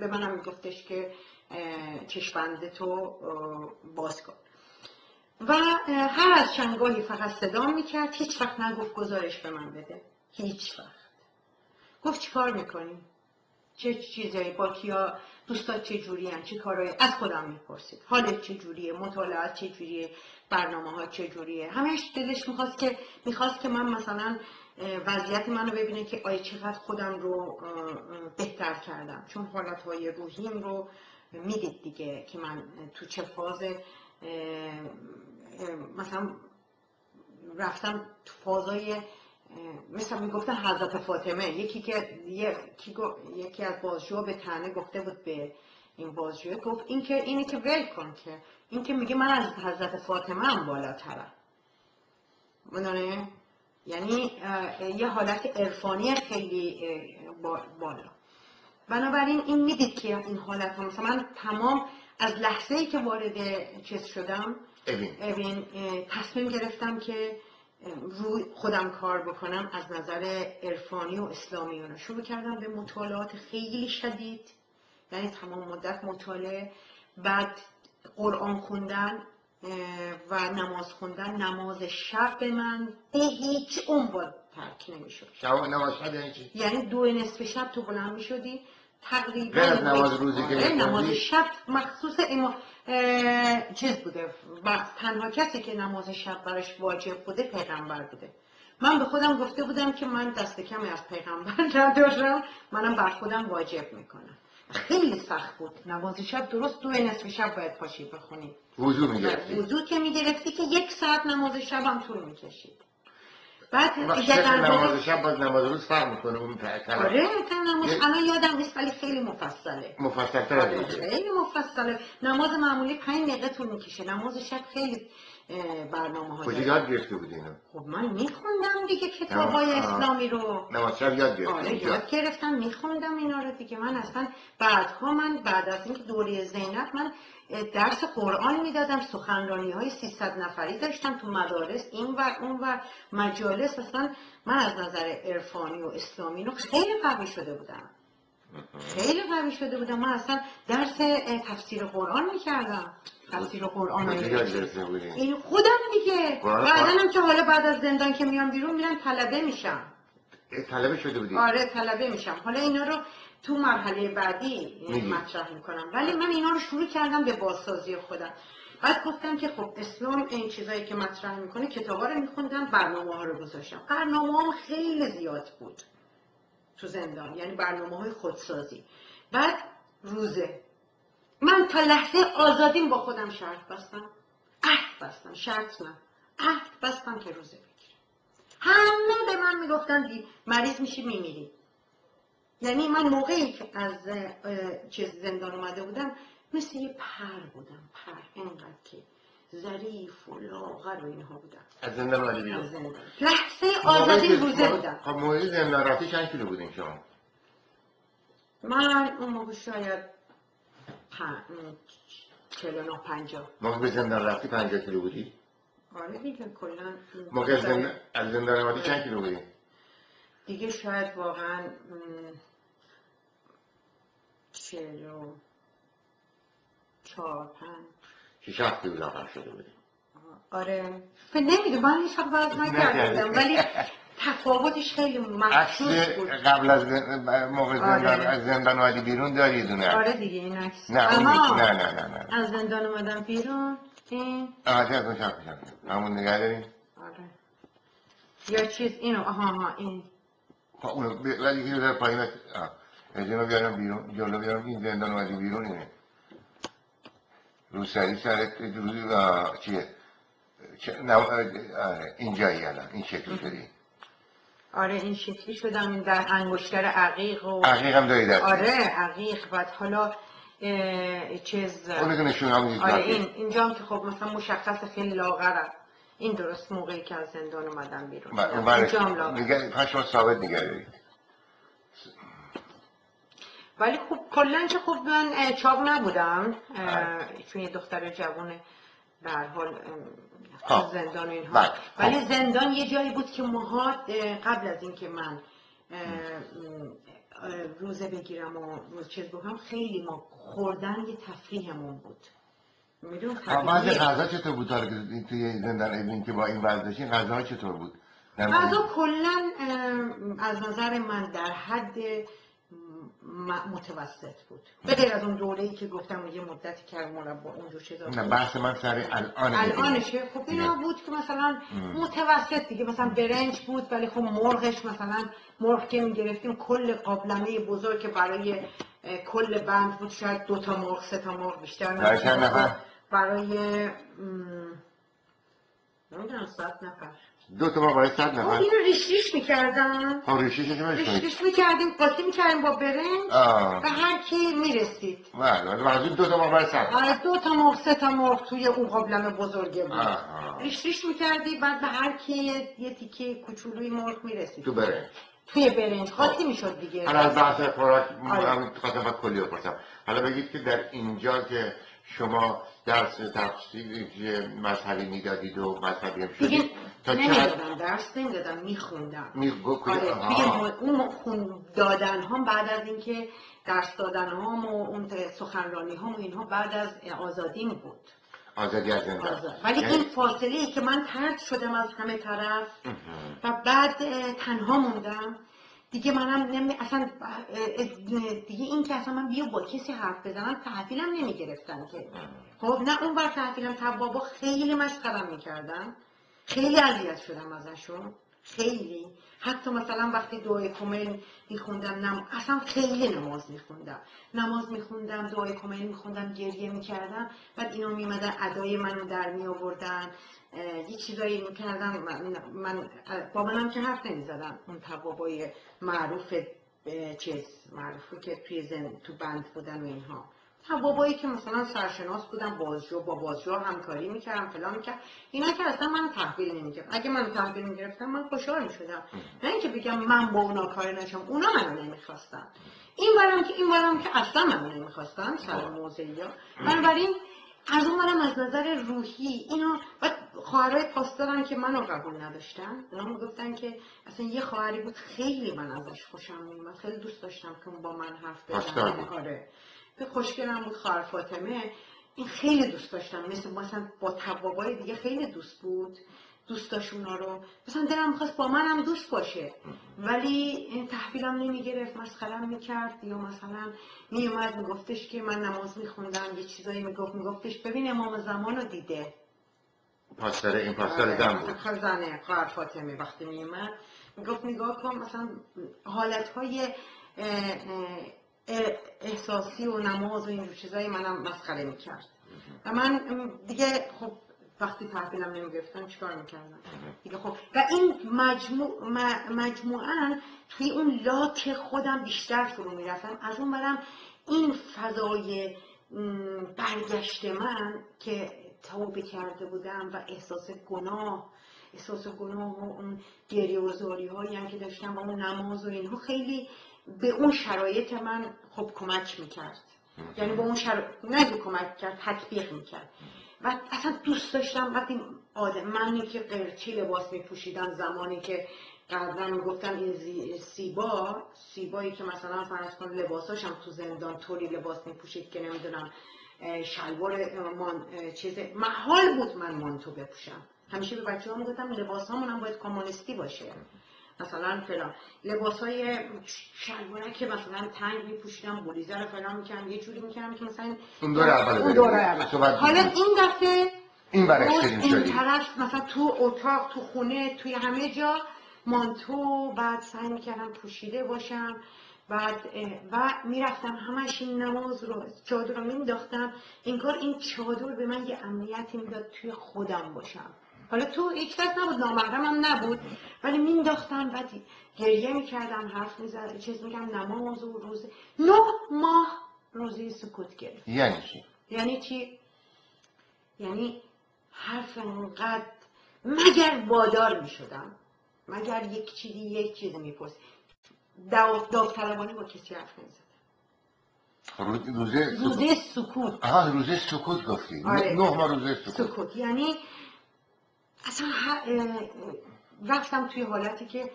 به منم میگفتش که چشم‌بندتو باز کن. و هر از چندگاهی فقط صدا میکرد، هیچ وقت نگفت گزارش به من بده، هیچ وقت. گفت چی کار میکنی؟ چه چیزایی با کیا دوستات چه جوری هن؟ چه کارایی؟ از خودم میپرسید حالت چه جوریه، مطالعات چه جوریه، برنامه ها چه جوریه. همش دلش میخواست که من مثلا وضعیت منو ببینه که آیا چقدر خودم رو بهتر کردم، چون حالتهای روحیم رو میدید دیگه که من تو چه فاز مثلا رفتم تو فازای مثلا میگفتن حضرت فاطمه. یکی از بازجوها به طعنه گفته بود به این بازجو، گفت اینه که ول کن، که این که میگه من از حضرت فاطمه هم بالاترم. منونه یعنی یه حالت عرفانی خیلی بالا. بنابراین این میدید که این حالت هم مثلا من تمام از لحظه‌ای که وارد چیز شدم اوین تصمیم گرفتم که روی خودم کار بکنم، از نظر عرفانی و اسلامی رو شروع کردم به مطالعات خیلی شدید، یعنی تمام مدت مطالعه، بعد قرآن خوندن و نماز خوندن. نماز شب به من به هیچ عنوان ترک نمیشد. نماز شب یعنی چی؟ یعنی 2 شب تو بلند میشدی تقریبا. نماز روزی که نماز شب مخصوص چیز بوده و تنها کسی که نماز شب براش واجب بوده پیغمبر بوده. من به خودم گفته بودم که من دست کمی از پیغمبر ندارم، منم بر خودم واجب میکنم. خیلی سخت بود نماز شب، درست 2 شب باید پاشی بخونی. وضو میگرفتی؟ وضو که میگرفتی که 1 ساعت نماز شب هم طول میکشید. بعد نماز شب باز نماز روز فرق میکنه اون آره نماز الان یادم نیست ولی خیلی مفصله. مفصل‌تر خیلی مفصله. نماز معمولی 5 دقیقه طول میکشه، نماز شب خیلی برنامه ها کجا داریم. یاد گرفته بودی اینو؟ خب من میخوندم دیگه کتابای اسلامی رو. نماز شب یاد گرفتی؟ آره یاد گرفتم میخوندم اینا رو دیگه. من اصلا بعد از اینکه دوره زینب من درس قرآن میدادم، سخنرانی های 300 نفری داشتم تو مدارس این ور اون ور مجالس. اصلا من از نظر عرفانی و اسلامی رو خیلی قوی شده بودم. من اصلا درس تفسیر قرآن میکردم. تفسیر قرآن این خودم دیگه. بعدنم که حالا بعد از زندان که میام بیرون میرم طلبه میشم. طلبه شده بودی؟ آره طلبه میشم. حالا اینا رو تو مرحله بعدی مطرح میکنم، ولی من اینا رو شروع کردم به بازسازی خودم. بعد گفتم که خب اسلام این چیزایی که مطرح میکنه کتابا رو میخوندم، برنامه ها رو گذاشتم. برنامه ها خیلی زیاد بود تو زندان، یعنی برنامه های خودسازی. بعد روزه من تا لحظه آزادیم با خودم شرط بستم، عهد بستم که روزه بگیرم. همه به من میگفتن مریض میشی میمیری. یعنی من موقعی که از زندان اومده بودم مثل یه پر بودم، اینقدر که ظریف و لاغر و اینها بودم. از زندان اومده بیرون؟ لحظه آزادی روزه بودم. خب موقع زندان رفتی چند کیلو بودین شما؟ من اون موقع شاید 49-50. موقع به زندان رفتی 50 کیلو بودی؟ آره دیگه کلا. موقع از زندان اومدی چند کیلو بودی؟ دیگه شاید واقعا 44-45 کیلو لاغر شده بودی؟ آره نمیدونم، من هیچ وقت وزن نکردم ولی تفاوتش خیلی محسوس بود. قبل از موقع از زندان اومدی بیرون داری یه دونه؟ آره دیگه این عکس. نه از زندان اومدم بیرون این همون نگه داریم؟ آره یا چیز اینو این اونو ولی که در پایین اینو بیارم بیرون، جلو بیارم این زندان اومدی بیرون اینه روسری سرت چیه؟ اینجایی الان این شکلی شدی. آره این شکلی شدم در انگشتر عقیق و عقیق هم داری دستی؟ آره عقیق. بعد حالا چیز اونو که نشون هم نیست. آره اینجا هم که خب مثلا مشخص خیلی لاغرم. این درست موقعی که از زندان اومدم بیرون اینجا هم لاغرم. پشما ثابت نگه دارید. ولی خب کلن که خب من چاق نبودم چون یه دختر جوونه به هر حال زندان و اینها. ولی زندان یه جایی بود که ماها قبل از اینکه من روزه بگیرم و روز چیز بکنم خیلی ما خوردن یه تفریحمون بود. میدون بعضی غذا چطور بود توی زندان این که با این وضعشین غذا چطور بود؟ غذا کلن از نظر من در حد متوسط بود، به غیر از اون دوره‌ای که گفتم یه مدتی که مربا اونجور چیزا بود. نه بحث من سر الانشه. خب اینا بود که مثلا متوسط دیگه، مثلا برنج بود ولی خب مرغش مثلا مرغ که میگرفتیم کل قابلمه بزرگ برای کل بند بود، شاید 2 تا مرغ 3 تا مرغ بیشتر نبود. برای نمیدونم 100 نفر 2 تا مرغ برای 100 نفر. اینو ریش میکردن. ریش میکردیم قاطی میکردیم با برنج و هر کی میرسید. بله 2 تا مرغ برای 100. آره 2 تا مرغ 3 تا مرغ توی اون قابلمه بزرگه بود. ریش میکردی بعد به هر کی یه تیکه کوچولوی مرغ میرسید توی برنج قاطی میشد دیگه. حالا از بحث خوراک همین خواستم کلی بپرسم. حالا بگید که در اینجا که شما درس تفسیر مذهبی میدادید و مذهبی هم شدید نمیدادم، درس نمیدادم، میخوندم. آره اون خون دادن هم بعد از اینکه درس دادن هم و اون سخنرانی هم و اینها بعد از آزادیم بود. آزادی از زندان. ولی این فاصله ای که من طرد شدم از همه طرف و بعد تنها موندم دیگه، منم اصلا دیگه این که اصلا من بیا با کسی حرف بزنم تحویلم نمیگرفتن که. خب نه اون بر تحویلم بابا خیلی مسخرم میکردن، خیلی اذیت شدم ازشون، خیلی. حتی مثلا وقتی دعای کمیل میخوندم اصلا خیلی نماز میخوندم دعای کمیل میخوندم گریه میکردم، بعد اینا میمدن ادای منو در میآوردن یه چیزایی میکردن. من با منم که حرف نمیزدم. اون توابای معروفی که توی تو بند بودن و اینها بابایی که مثلا سرشناس بودن، با بازجو همکاری میکردم، فلان میکرد، اینا که اصلا من تحویل نمیگرفتم. اگه من تحویل میگرفتم من خوشحال میشدم، نه اینکه بگم من با اونا کاری نشم، اونا منو نمیخواستن. این برم که اصلا منو نمیخواستن سر موضعی ها. بنابراین از اون برم از نظر روحی اینا و خواهرای پاسدارم که منو قبول نداشتن، اونا میگفتن که اصلا یه خواهری بود خیلی من ازش خوشم میومد، خیلی دوست داشتم که با من حرف بزنه. آره به خوشگلم بود، خواهر فاطمه، این خیلی دوست داشتم، مثلا با توابای دیگه خیلی دوست بود، دوست داشت اونا رو، مثلا دلم می‌خواست با منم دوست باشه، ولی این تحویلم نمیگرفت، مسخرم میکرد، یا مثلا میومد میگفتش که من نماز میخوندم، یه چیزایی میگفتش ببین امام زمان رو دیده. پاسدار، این پاسدار زن بود. زنه خواهر فاطمه وقتی میومد میگفت نگاه کن، مثلا حالتهای احساسی و نماز و اینجور چیزایی منم مسخره میکرد و من دیگه خب وقتی تحویلم نمیگرفتم چیکار میکردم دیگه. خب و این مجموعاً توی اون لاک خودم بیشتر فرو میرفتم. از اون برم این فضای برگشت من که توبه کرده بودم و احساس گناه و اون گریه و زاری هایی هم که داشتم و اون نماز و اینها خیلی به اون شرایط من خب کمک میکرد، یعنی به اون نه کمک کرد، تطبیق میکرد. و اصلا دوست داشتم وقتی منی که قرچی لباس میپوشیدم، زمانی که قبلا میگفتم این سیبایی که مثلا فرض کن لباساشم تو زندان طوری لباس میپوشید که نمیدونم شلوار چیز محال بود من مانتو بپوشم. همیشه به بچه‌ها میگفتم لباسامون هم باید کمونیستی باشه، مثلا فلان لباسای شلواره که مثلا تنگ میپوشیدم، بریزه رو فلان میکردم، یه جوری میکردم که مثلا اون دوره اول. حالا این دفعه این برشترین شدی، این طرف مثلا تو اتاق، تو خونه، توی همه جا مانتو، بعد سعی میکردم پوشیده باشم، بعد و میرفتم همش این نماز رو، چادر رو مینداختم، انگار این چادر به من یه امنیتی میداد توی خودم باشم. حالا تو هیچ کس نبود، نامحرمم نبود، ولی مینداختم، بعد گریه میکردم، حرف میزدم، چیز میگم، نماز و روزه 9 ماه روزه سکوت گرفت. یعنی چی؟ یعنی چی؟ یعنی حرف انقدر، مگر وادار میشدم، مگر یک چیزی میپرس، داوطلبانه با کسی حرف نمیزدم. روزه سکوت. روزه سکوت گفتی. آره. 9 ماه روزه سکوت یعنی اصلا رفتم توی حالتی که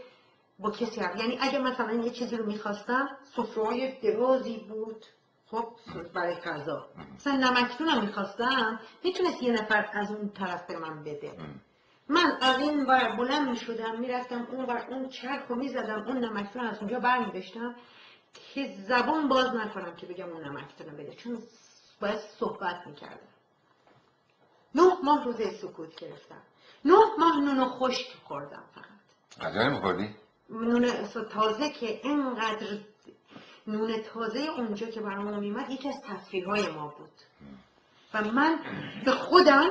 با کسی حرف، یعنی اگه مثلا یه چیزی رو میخواستم، سفره‌های درازی بود خب برای غذا، مثلا نمکدونم میخواستم، میتونست یه نفر از اون طرف به من بده، من از این ور بلند میشدم میرفتم اون ور، اون چرخ رو میزدم، اون نمکدون از اونجا برمیداشتم که زبان باز نکنم که بگم اون نمکدون بده، چون باید صحبت میکردم. 9 ماه روزه سکوت گرفتم، 9 ماه نون خشک خوردم فقط. غذا نمیخوردی؟ نون تازه که اینقدر نون تازه اونجا که برامون میمد یکی از تفریح‌های ما بود و من به خودم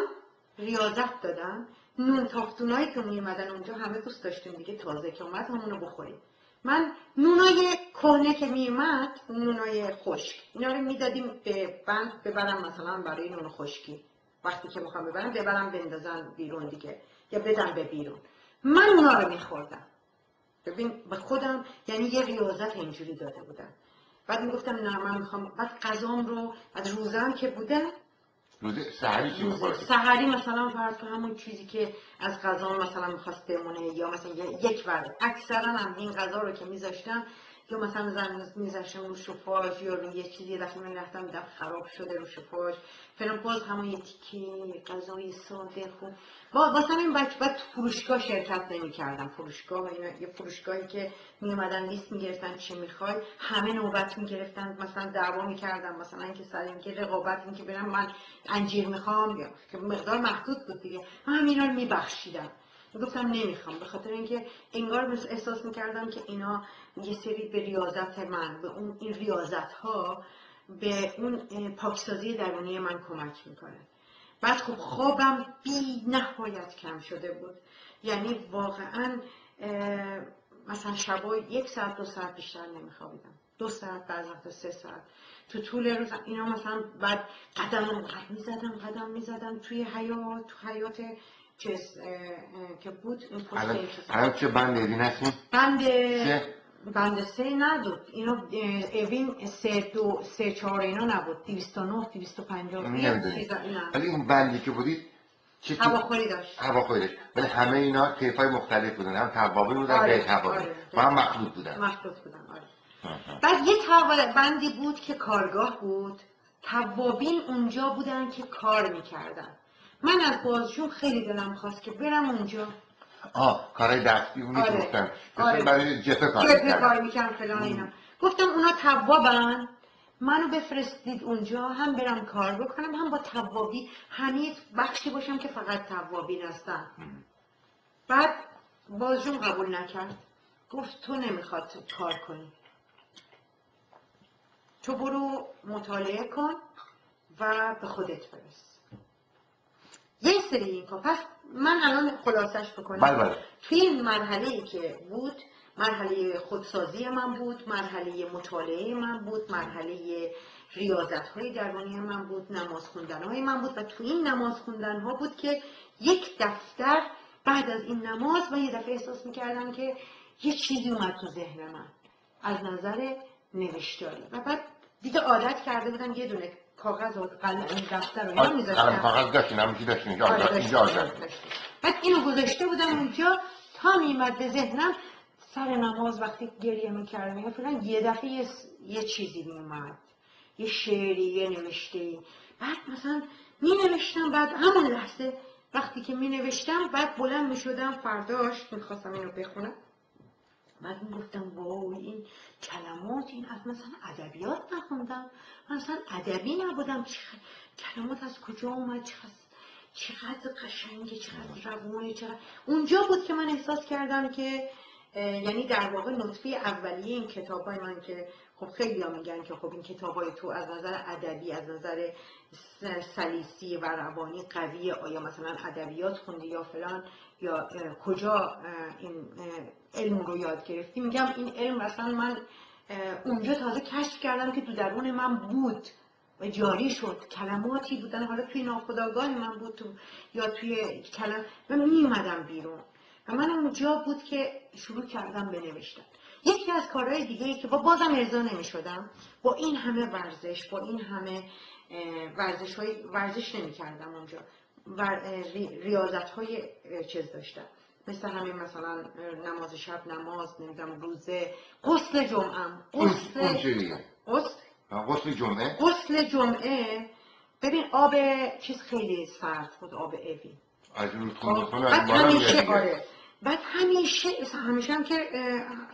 ریاضت دادم نون تافتونایی که میمدن اونجا همه دوست داشتیم دیگه، تازه که اومد همونو بخوریم. من نونای کهنه که میومد، نونای خشک، اینا رو میدادیم به بند ببرم مثلا برای نون خشکی، وقتی که میخوام ببرم بندازن بیرون دیگه، یا بدم به بیرون، من اونا رو میخوردم. ببین به خودم یعنی یه ریاضت اینجوری داده بودم. بعد میگفتم نه من میخوام، بعد غذام رو از روزم که بوده، روزه سحری چی میخوردی؟ سحری مثلا فرض کن همون چیزی که از غذا مثلا میخواست بمونه، یا مثلا یک ورده، اکثرا هم این غذا رو که میذاشتم یا مثلا میذاشتم رو شوفاژ یا روی یه چیزی، دفعه من رفتم دیدم خراب شده رو شوفاژ، فعلا باز همون یه تیکه غذای ساده خوب. واسه این بچه بعد فروشگاه شرکت نمی‌کردم. فروشگاه یه فروشگاهی که میومدن لیست میگرفتن چی میخوای، همه نوبت میگرفتن، مثلا دعوا میکردم مثلا اینکه سر اینکه رقابت، اینکه برم من انجیر میخوام یا که مقدار محدود بود دیگه، من همینا رو میبخشیدم، گفتم نمیخوام، به خاطر اینکه انگار احساس میکردم که اینا یه سری به ریاضت من، به اون این ریاضت ها به اون پاکسازی درونی من کمک میکنه. بعد خب خوابم بی نهایت کم شده بود، یعنی واقعا مثلا شبا 1 ساعت 2 ساعت بیشتر نمیخوابیدم، 2 ساعت، بعضی وقتا 3 ساعت تو طول روز. اینا مثلا بعد قدم میزدم توی حیات چیز که بود این پشت این چیز. الان چه بند اوین هستیم؟ بند 3 ندود، اینا اوین 3-4 اینا نبود، 209 250 ولی این بندی که بودید هواخوری داشت. ولی همه اینا طیف‌های مختلف بودن، هم توابی بودن غیر توابی و هم مخلوط بودن. آره. بعد یه بندی بود که کارگاه بود، توابین اونجا بودن که کار میکردن. من از بازجوم خیلی دلم خواست که برم اونجا. کارهای دستی اونی که گفتن برای جبهه کار میکردن فلان اینا. گفتم اونا توابن، منو بفرستید اونجا، هم برم کار بکنم هم با توابی همین بخشی باشم که فقط توابین هستن. بعد بازجوم قبول نکرد، گفت تو نمیخواد کار کنی، تو برو مطالعه کن و به خودت برس. یه سری این کار. پس من الان خلاصش بکنم. بله. توی این مرحله‌ای که بود، مرحله خودسازی من بود، مرحله مطالعه من بود، مرحله ریاضت‌های درونی من بود، نماز خوندن‌های من بود و تو این نماز خوندن‌ها بود که یک دفتر بعد از این نماز من یه دفعه احساس می‌کردم که یه چیزی اومد تو ذهن من از نظر نوشتاری و بعد دیگه عادت کرده بودم یه دونه کاغذ و قلم دفتر رو اینو می‌ذاشتم. کاغذ داشتین، همیشه داشتین اینجا. بعد اینو گذاشته بودم اونجا تا میومد به ذهنم سر نماز وقتی گریه می‌کردم یا فلان، یه دفعه یه چیزی میومد، یه شعری، یه نوشته‌ای. بعد مثلا می‌نوشتم، بعد همون لحظه وقتی که می‌نوشتم بعد بلند می‌شدم فرداش می‌خواستم اینو بخونم. بعد میگفتم وای این کلمات، این از مثلا ادبیات نخوندم، مثلا ادبی نبودم، کلمات از کجا اومد، چقدر قشنگه، چقدر روونه، چقدر. اونجا بود که من احساس کردم که یعنی در واقع نطفه اولیه این کتابای من که خب خیلی ها میگن که خب این کتابای تو از نظر ادبی، از نظر سلیسی و روانی قویه، آیا مثلا ادبیات خوندی یا فلان یا کجا این علم رو یاد گرفتی؟ میگم این علم مثلا من اونجا تازه کشف کردم که تو درون من بود و جاری شد، کلماتی بودن حالا توی ناخودآگاه من بود یا توی کلم و میومدم بیرون و من اونجا بود که شروع کردم به نوشتن. یکی از کارهای دیگه ای که بازم ارضا نمی شدم با این همه ورزش، با این همه ورزش نمی کردم اونجا، ریاضت های چیز داشتم، مثل همین مثلا نماز شب، نماز نمیدونم روزه، غسل جمعه، غسل جمعه. ببین آب چیز خیلی سرد بود، آب اوین از رودخونه بعد همیشه بعد همیشه هم که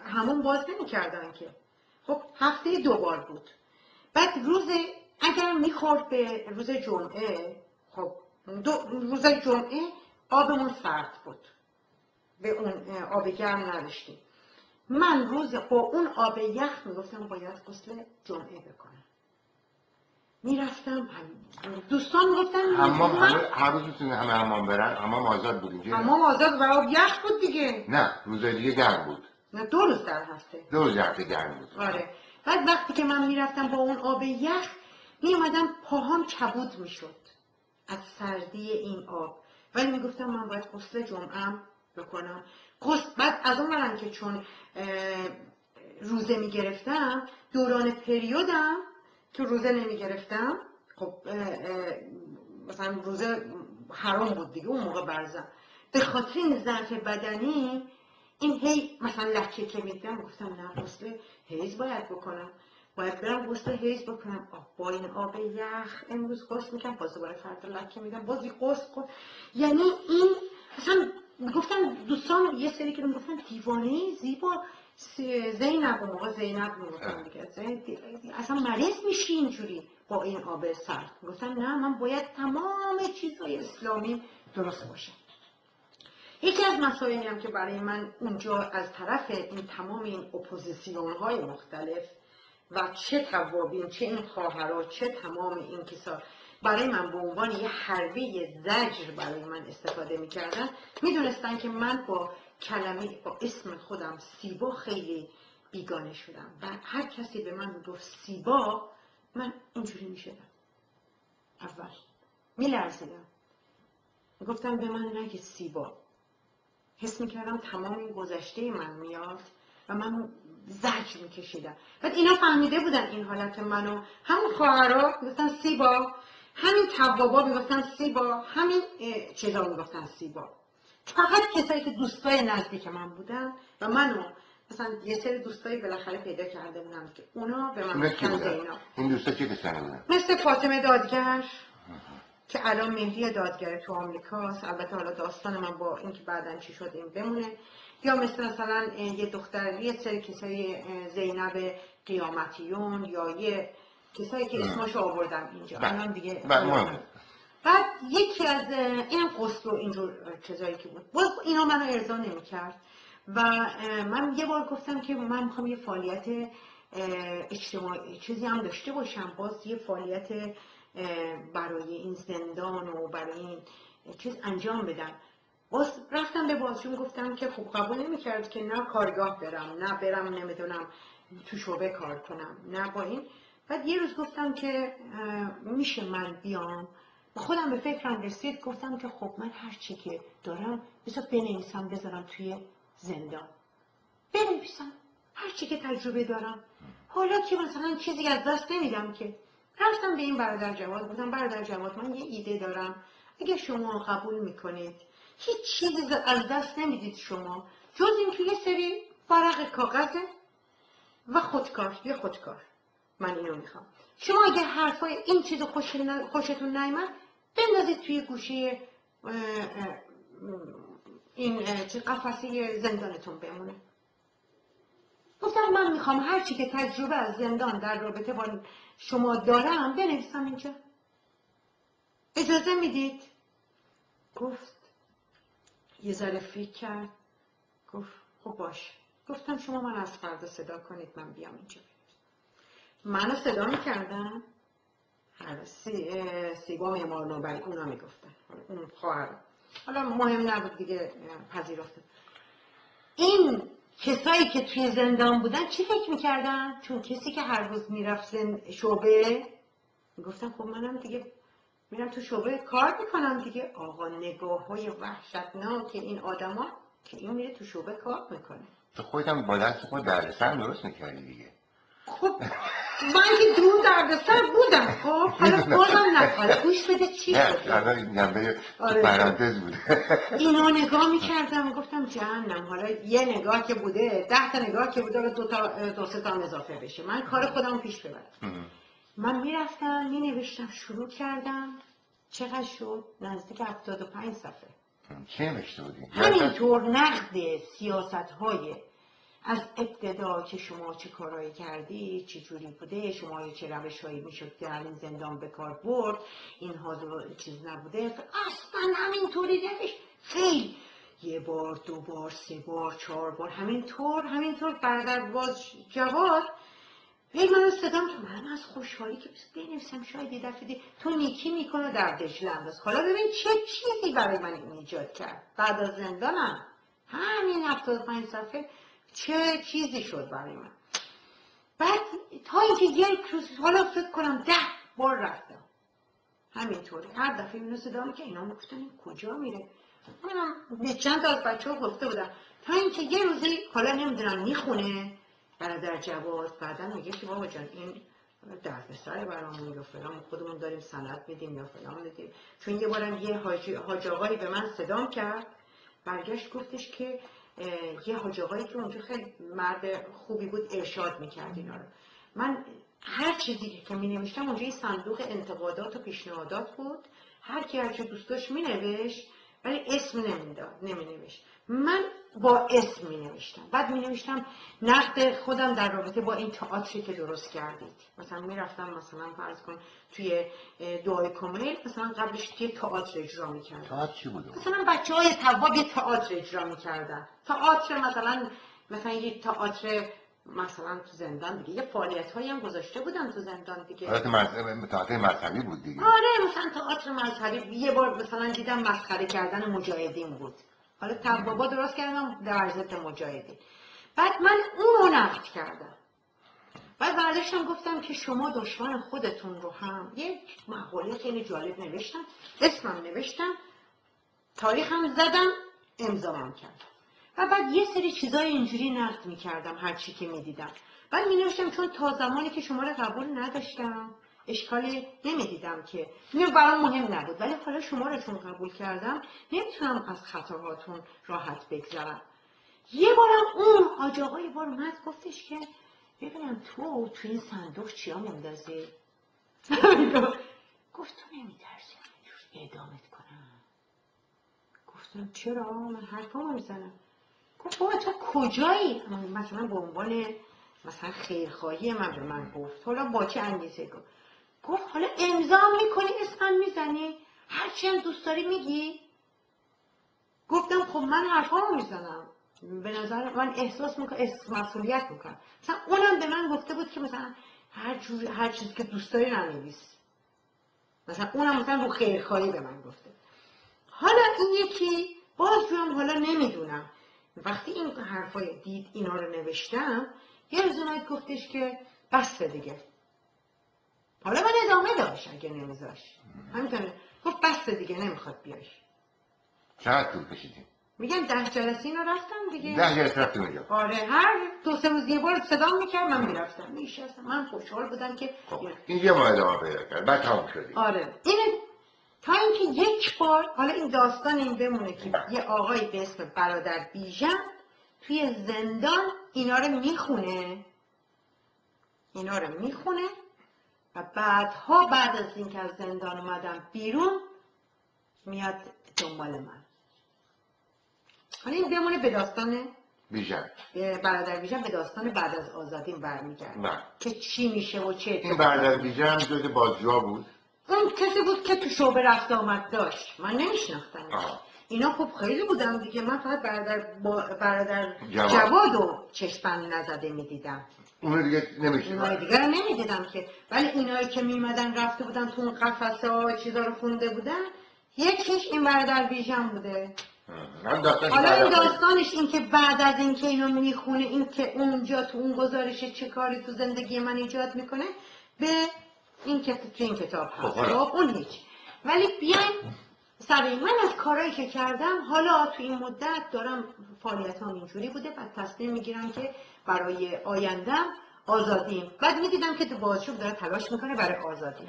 همون باز نمی کردن که خب هفته 2 بار بود. بعد اگر میخورد به روز جمعه، خب روز جمعه آبمون سرد بود، به اون آب گرم نداشتیم. من با اون آب یخ میگفتم باید غسل جمعه بکنم. میرفتم، دوستان میگفتن هر روز میتونی حمام برن؟ حمام آزاد بود اینجا؟ حمام آزاد و آب یخ بود دیگه. نه روزای دیگه گرم بود. نه 2 روز در هفته. 2 روز در هفته گرم بود. آره. بعد وقتی که من میرفتم با اون آب یخ میومدم پاهام کبود میشد از سردی این آب، ولی میگفتم من باید غسل جمعه‌ام بکنم. بعد از اون برم که چون روزه میگرفتم، دوران پریودم که روزه نمیگرفتم، خب مثلا روزه حرام بود دیگه اون موقع برزم، به خاطر این ضعف بدنی این هی مثلا لکه که میدم گفتم نه غسل حیض باید بکنم، باید برم غسل حیض بکنم. با این آب یخ امروز غسل میکنم، باز دوباره فردا لکه میدم، بازی غسل کن. یعنی این اصلا میگفتن دوستان یه سری که میگفتن دیوانه زیبا، زینب، اون موقع زینب میگفتن دیگه، اصلا مریض میشی اینجوری با این آب سرد. میگفتن نه من باید تمام چیزهای اسلامی درست باشه. یکی از مسائلی هم که برای من اونجا از طرف این تمام این اپوزیسیون های مختلف و چه توابین، چه این خواهرها، چه تمام این کسا برای من به عنوان یه حربه زجر برای من استفاده میکردن، میدونستن که من با اسم خودم سیبا خیلی بیگانه شدم و هر کسی به من گفت سیبا، من اینجوری میشدم. اول میلرزیدم، گفتم به من نگه سیبا. حس میکردم تمام این گذشته من میاد و من زجر میکشیدم. بعد اینا فهمیده بودن این حالت منو، همون خواهرها میگفتن سیبا، همین توابا میگفتن سیبا، همین چیزا میگفتن سیبا. فقط کسایی که دوستای نزدیک من بودن و منو مثلا یه سری دوستایی بالاخره پیدا کرده بودم که اونا به من میگفتن زینا. این دوستا چه کسانی بودن؟ مثل فاطمه دادگر که الان مهری دادگر تو آمریکاست، البته حالا داستان من با اینکه بعداً چی شد این بمونه، یا مثلا یه دختر، یه سری کسای زینب قیامتیون، یا یه کسایی که اسمشو آوردم اینجا الان دیگه. بعد یکی از این قصد و اینجور چیزایی که بود، باز اینا منو ارضا نمی‌کرد و من یه بار گفتم که من میخوام یه فعالیت اجتماعی چیزی هم داشته باشم، باز یه فعالیت برای این زندان و برای این چیز انجام بدم. باز رفتم به بازجوم گفتم که خب قبول نمی‌کرد که نه کارگاه برم، نه برم نمیدونم تو شعبه کار کنم، نه با این. بعد یه روز گفتم که میشه من بیام، خودم به فکرم رسید، گفتم که خب من هر چی که دارم بذار بنویسم بذارم توی زندان، بنویسم هر چی که تجربه دارم، حالا که مثلا چیزی از دست نمیدم که. رفتم به این برادر جواد گفتم برادر جواد من یه ایده دارم، اگه شما قبول میکنید هیچ چیزی از دست نمیدید شما جز این که یه سری ورق کاغذه و خودکار، یه خودکار. من اینو میخوام شما اگه حرفای این چیزو خوشتون نیامد بندازید توی گوشه این قفسه زندانتون بمونه. گفتم من میخوام هر چی که تجربه از زندان در رابطه با شما دارم بنویسم اینجا، اجازه میدید؟ گفت یه ذره فکر کرد، گفت خب باش. گفتم شما من از فردا صدا کنید من بیام اینجا. منو صدا میکردن، سیبا معمار نوبری اونا میگفتن، اون خواهر، حالا مهم نبود دیگه، پذیرفته. این کسایی که توی زندان بودن چی فکر میکردن؟ چون کسی که هر روز میرفت شعبه، میگفتن خب منم دیگه میرم تو شعبه کار میکنم دیگه. آقا نگاه های وحشتناک این آدما که این میره تو شعبه کار میکنه. تو خودت هم با دست خود دردسر درست میکردی دیگه. خب من که دور دردسر بودم، خب حالا بازم نفعل گوش بده چی شد. نه این جنبه پرانتز بوده. اینو نگاه میکردم گفتم جهنم، حالا یه نگاه که بوده 10 تا نگاه که بوده دو سه تا اضافه بشه، من کار خودم پیش ببرم. من میرفتم مینوشتم، شروع کردم، چقدر شد؟ نزدیک 75 صفحه. چی نوشته بودی؟ همینطور نقد سیاست‌های از ابتدا که شما چه کارایی کردی، چه جوری بوده، شما چه روش‌هایی میشد در این زندان به کار برد، اینها چیز نبوده، اصلا همینطوری نوشت. خیلی یه بار، 2 بار، 3 بار، 4 بار، همینطور برادر باز جواد هی منو صدام که من از خوشحالی که بنویسم شاید یه دفعه تو نیکی میکنه در دجله انداز. حالا ببین چه چیزی برای من این ایجاد کرد بعد از زندانم، همین 75 صفحه چه چیزی شد برای من. بعد تا اینکه یک روز حالا فکر کنم 10 بار رفتم همینطوری، هر دفعه اینو صدا که اینا میگفتن این کجا میره. منم به چند تا از بچه‌ها گفته بودم، تا اینکه یه روزی حالا نمیدونم میخونه برادر جواد، بعدا میگه که بابا جان این دردسر برامون یا فلان، خودمون داریم سند میدیم یا فلان میدیم. چون یه بارم یه حاج آقایی به من صدام کرد، برگشت گفتش که یه حاج آقایی که اونجا خیلی مرد خوبی بود ارشاد میکرد اینا رو. من هر چیزی که می نوشتم اونجا یه صندوق انتقادات و پیشنهادات بود، هر کی هر چه دوست داشت می نوشت ولی اسم نمی نوشت. من با اسم می نوشتم. بعد می نوشتم نقد خودم در رابطه با این تئاتری که درست کردید. مثلا می رفتم مثلا فرض کن توی دعای کمیل مثلا قبلش یه تئاتر اجرا می کردم. تئاتر چی بود؟ مثلا بچه‌های تواب یه تئاتر اجرا می کردن. تئاتر مثلا یه تئاتر مثلا تو زندان دیگه، یه فعالیت‌هایی هم گذاشته بودن تو زندان دیگه. تئاتر مذهبی بود دیگه. آره مثلا تئاتر مذهبی. یه بار مثلا دیدم مسخره کردن مجاهدین بود. حالا توابا درست کردم در ضد مجاهدین. بعد من اون رو نقد کردم. بعد برداشتم گفتم که شما دشمن خودتون رو هم یک مقاله خیلی جالب نوشتم، اسمم نوشتم، تاریخم زدم، امضام کردم. و بعد یه سری چیزای اینجوری نقد میکردم هر چی که میدیدم. بعد مینوشتم چون تا زمانی که شما رو قبول نداشتم اشکالی نمیدیدم که اینو برام مهم نبود، ولی حالا شما رو چون قبول کردم نمیتونم از خطاهاتون راحت بگذرم. یه بارم اون حاج آقا یه بار اومد گفتش که ببینم تو این صندوق چیا مندازی؟ گفت تو نمیترسی اینجور اعدامت کنم؟ گفتم چرا؟ من حرفامو میزنم. گفت بابا تو کجایی؟ مثلا به عنوان مثلا خیرخواهی من به من گفت، حالا با چه انگیزه گفت حالا امضا میکنی اسمم میزنی هرچی هم دوست داری میگی؟ گفتم خب من حرفامو میزنم، به نظر من احساس میکنم مسئولیت میکنم. مثلا اونم به من گفته بود که مثلا هر چیزی که دوست داری ننویس. مثلا اونم مثلا رو خیرخواهی به من گفته. حالا این یکی بازجوام حالا نمیدونم، وقتی این حرفای دید اینا رو نوشتم یه روز اومد گفتش که بسته دیگه. حالا من ادامه داشت اگه نمیذاش همینطوره، گفت بسته دیگه نمیخواد بیاش. چقدر طول کشیدیم؟ میگم 10 جلسه اینا رفتم دیگه. 10 جلسه رفتیم اونجا. آره هر 2-3 روز یه بار صدا میکرد من میرفتم میشستم. من خوشحال بودم که این یه ماه ادامه پیدا کرد بعد تمام شدیم. آره این تا اینکه یک بار، حالا این داستان این بمونه که یه آقایی به اسم برادر بیژن توی زندان اینا رو میخونه و بعدها بعد از اینکه از زندان اومدم بیرون میاد دنبال من. حالا این بمونه به داستان بیژن، برادر بیژن، به داستان بعد از آزادیم برمیگرده که چی میشه و چه. این برادر بیژن جز بازجوها بود؟ اون کسی بود که تو شعبه رفت آمد داشت، من نمیشناختم. اینا خب خیلی بودم دیگه، من فقط برادر جواد و چشمم نزده میدیدم، اونو دیگه نمیشناختم. اونای دیگه رو نمیدیدم که. ولی اینایی که میمدن رفته بودن تو اون قفسه ها چیزا رو خونده بودن، یکیش این برادر بیژن بوده. حالا این داستانش این که بعد از اینکه اینو میخونه، این که اونجا تو اون گزارش چه کاری تو زندگی من ایجاد میکنه، به این که تو این کتاب هست. اون هیچ. ولی بیاین سر من از کارهایی که کردم، حالا تو این مدت دارم فعالیتام اینجوری بوده، بعد تصمیم میگیرم که برای آیندم آزادیم. بعد میدیدم که تو بازجو داره تلاش میکنه برای آزادی.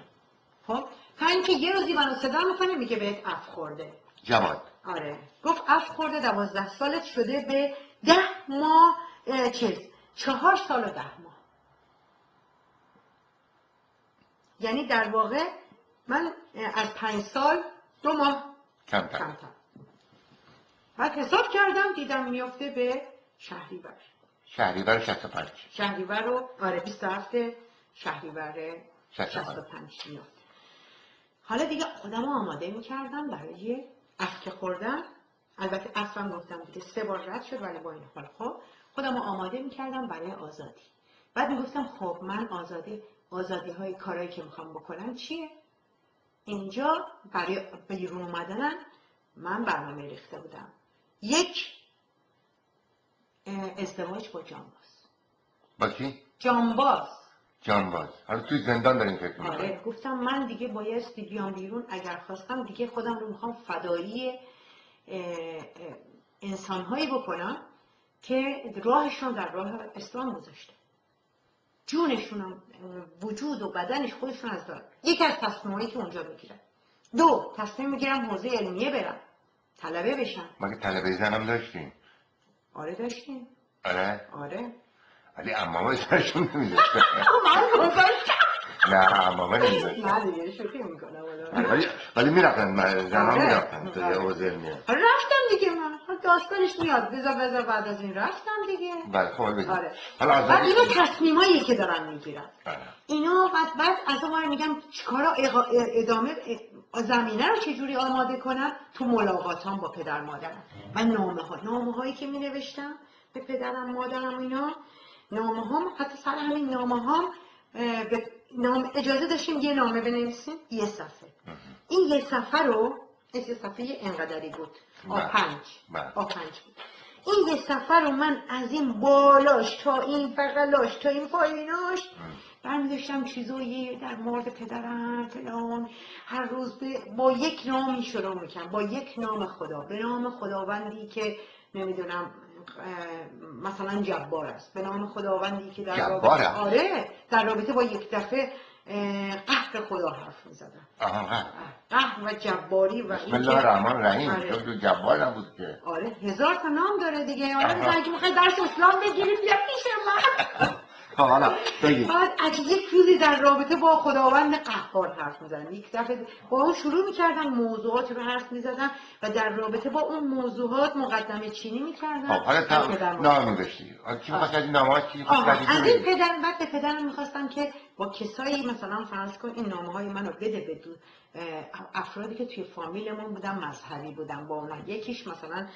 خب تا اینکه یه روزی منو صدا میکنه میگه بهت عفو خورده. جواد. آره گفت عفو خورده، 12 سالت شده به 10 ماه 4 سال و 10 ماه. یعنی در واقع من از 5 سال 2 ماه کمتر. بعد حساب کردم دیدم میفته به شهریور 65. شهریور رو آره 27 شهریور 65 میفته. حالا دیگه خودم آماده میکردم برای عفو که خوردم. البته عفوم گفتم دیگه 3 بار رد شد، ولی با این حال خب خودم آماده میکردم برای آزادی. بعد میگفتم خب من آزادی های کارهایی که میخوام بکنم چیه؟ اینجا برای بیرون اومدنم من برنامه ریخته بودم. یک، ازدواج با جانباز. با کی؟ جانباز. حالا توی زندان دارین فکر می‌کنی؟ آره گفتم من دیگه بایستی بیام بیرون، اگر خواستم دیگه خودم رو میخوام فدایی انسانهایی بکنم که راهشون در راه اسلام گذاشته، جونشون، وجود و بدنش خودشون از دار. یکی از تصمیمایی که اونجا میگیرم. 2، تصمیم میگیرم حوزه علمیه برم، طلبه بشم. مگه طلبه زنم داشتیم؟ آره داشتیم. آره ولی عمامه اسمشون نمیذاشتن. من گذاشتم. نه عمامه نمیذاشتن. نه دیگه شوخی میکنم. ولی میرفتن زنها میرفتن تو حوزه علمیه. رفتم دیگه. من داستانش میاد بذار بعد از این رفتم دیگه. بله خب بگید. بعد اینا تصمیمایی که دارم میگیرم. اینا بعد از اون میگم چیکارا ادامه زمینه رو چجوری آماده کنم تو ملاقاتام با پدر مادرم. من نامه هایی که می نوشتم به پدرم مادرم، اینا نامه هام، حتی سر همین نامه اجازه داشتیم یه نامه بنویسیم یه صفحه. این یه صفحه رو، یه صفحه انقدری بود، A5 بود. این یه سفر رو من از این بالاش تا این بغلاش تا این پاییناش برمی‌داشتم چیزایی در مورد پدرم فلان، هر روز با یک نامی شروع میکنم، با یک نام خدا، به نام خداوندی که نمیدونم مثلا جبار است، به نام خداوندی که در رابطه، آره، در رابطه با یک دفعه قهر خدا حرف میزدم، قهر و جباری و بسم الله الرحمن الرحیم. تو جبار نبود که؟ آره 1000 تا نام داره دیگه. حالا اگه میخوای درس اسلام بگیری بیا پیش من. حالا بگید. بعد از یک چیزی در رابطه با خداوند قهار حرف میزدن، یک دفعه با اون شروع میکردن، موضوعات رو حرف میزدن و در رابطه با اون موضوعات مقدمه چینی میکردن. حالا نام می‌داشتی. چی می‌خواستی از این نامه‌ها چی می‌خواستی؟ از این پدر، بعد به پدرم میخواستم که با کسایی مثلا فرض کن این نامه‌های منو بده بدون افرادی که توی فامیلمون بودن مذهبی بودن با اونها. یکیش مثلا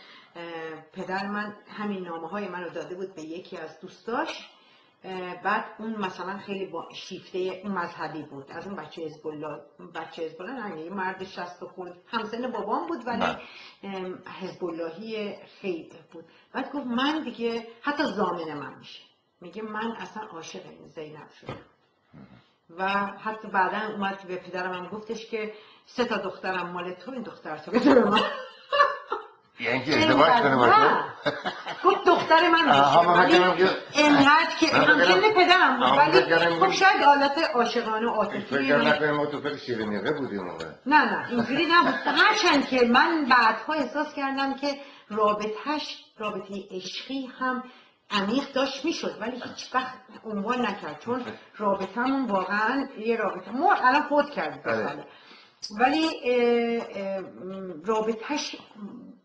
پدر من همین نامه‌های منو داده بود به یکی از دوستاش، بعد اون مثلا خیلی با شیفته اون مذهبی بود، از اون بچه حزب الله نه، یه مرد 60 خورد همسن بابام بود ولی حزب اللهی خیلی بود. بعد گفت من دیگه حتی ضامن من میشه، میگه من اصلا عاشق این زینب شدم. و حتی بعدا اومد که به پدرم هم گفتش که 3 تا دخترم مال تو، این دختر تو بده به من. یعنی که ازدواج کنه با تو؟ گفت دختر من میشه، ولی اینقدر که همچنین پدرم بود، ولی خب شاید حالت عاشقانه و عاطفی. فکر نکنم ما تو فکر شیرینیقه بودیم موقع. نه اینجوری نبود. هرچند که من بعدها احساس کردم که رابطه عشقی هم عمیق داشت میشد، ولی هیچ وقت عنوان نکرد، چون رابطه‌مون واقعا یه رابطه الان فوت کرد مثلا، ولی رابطهش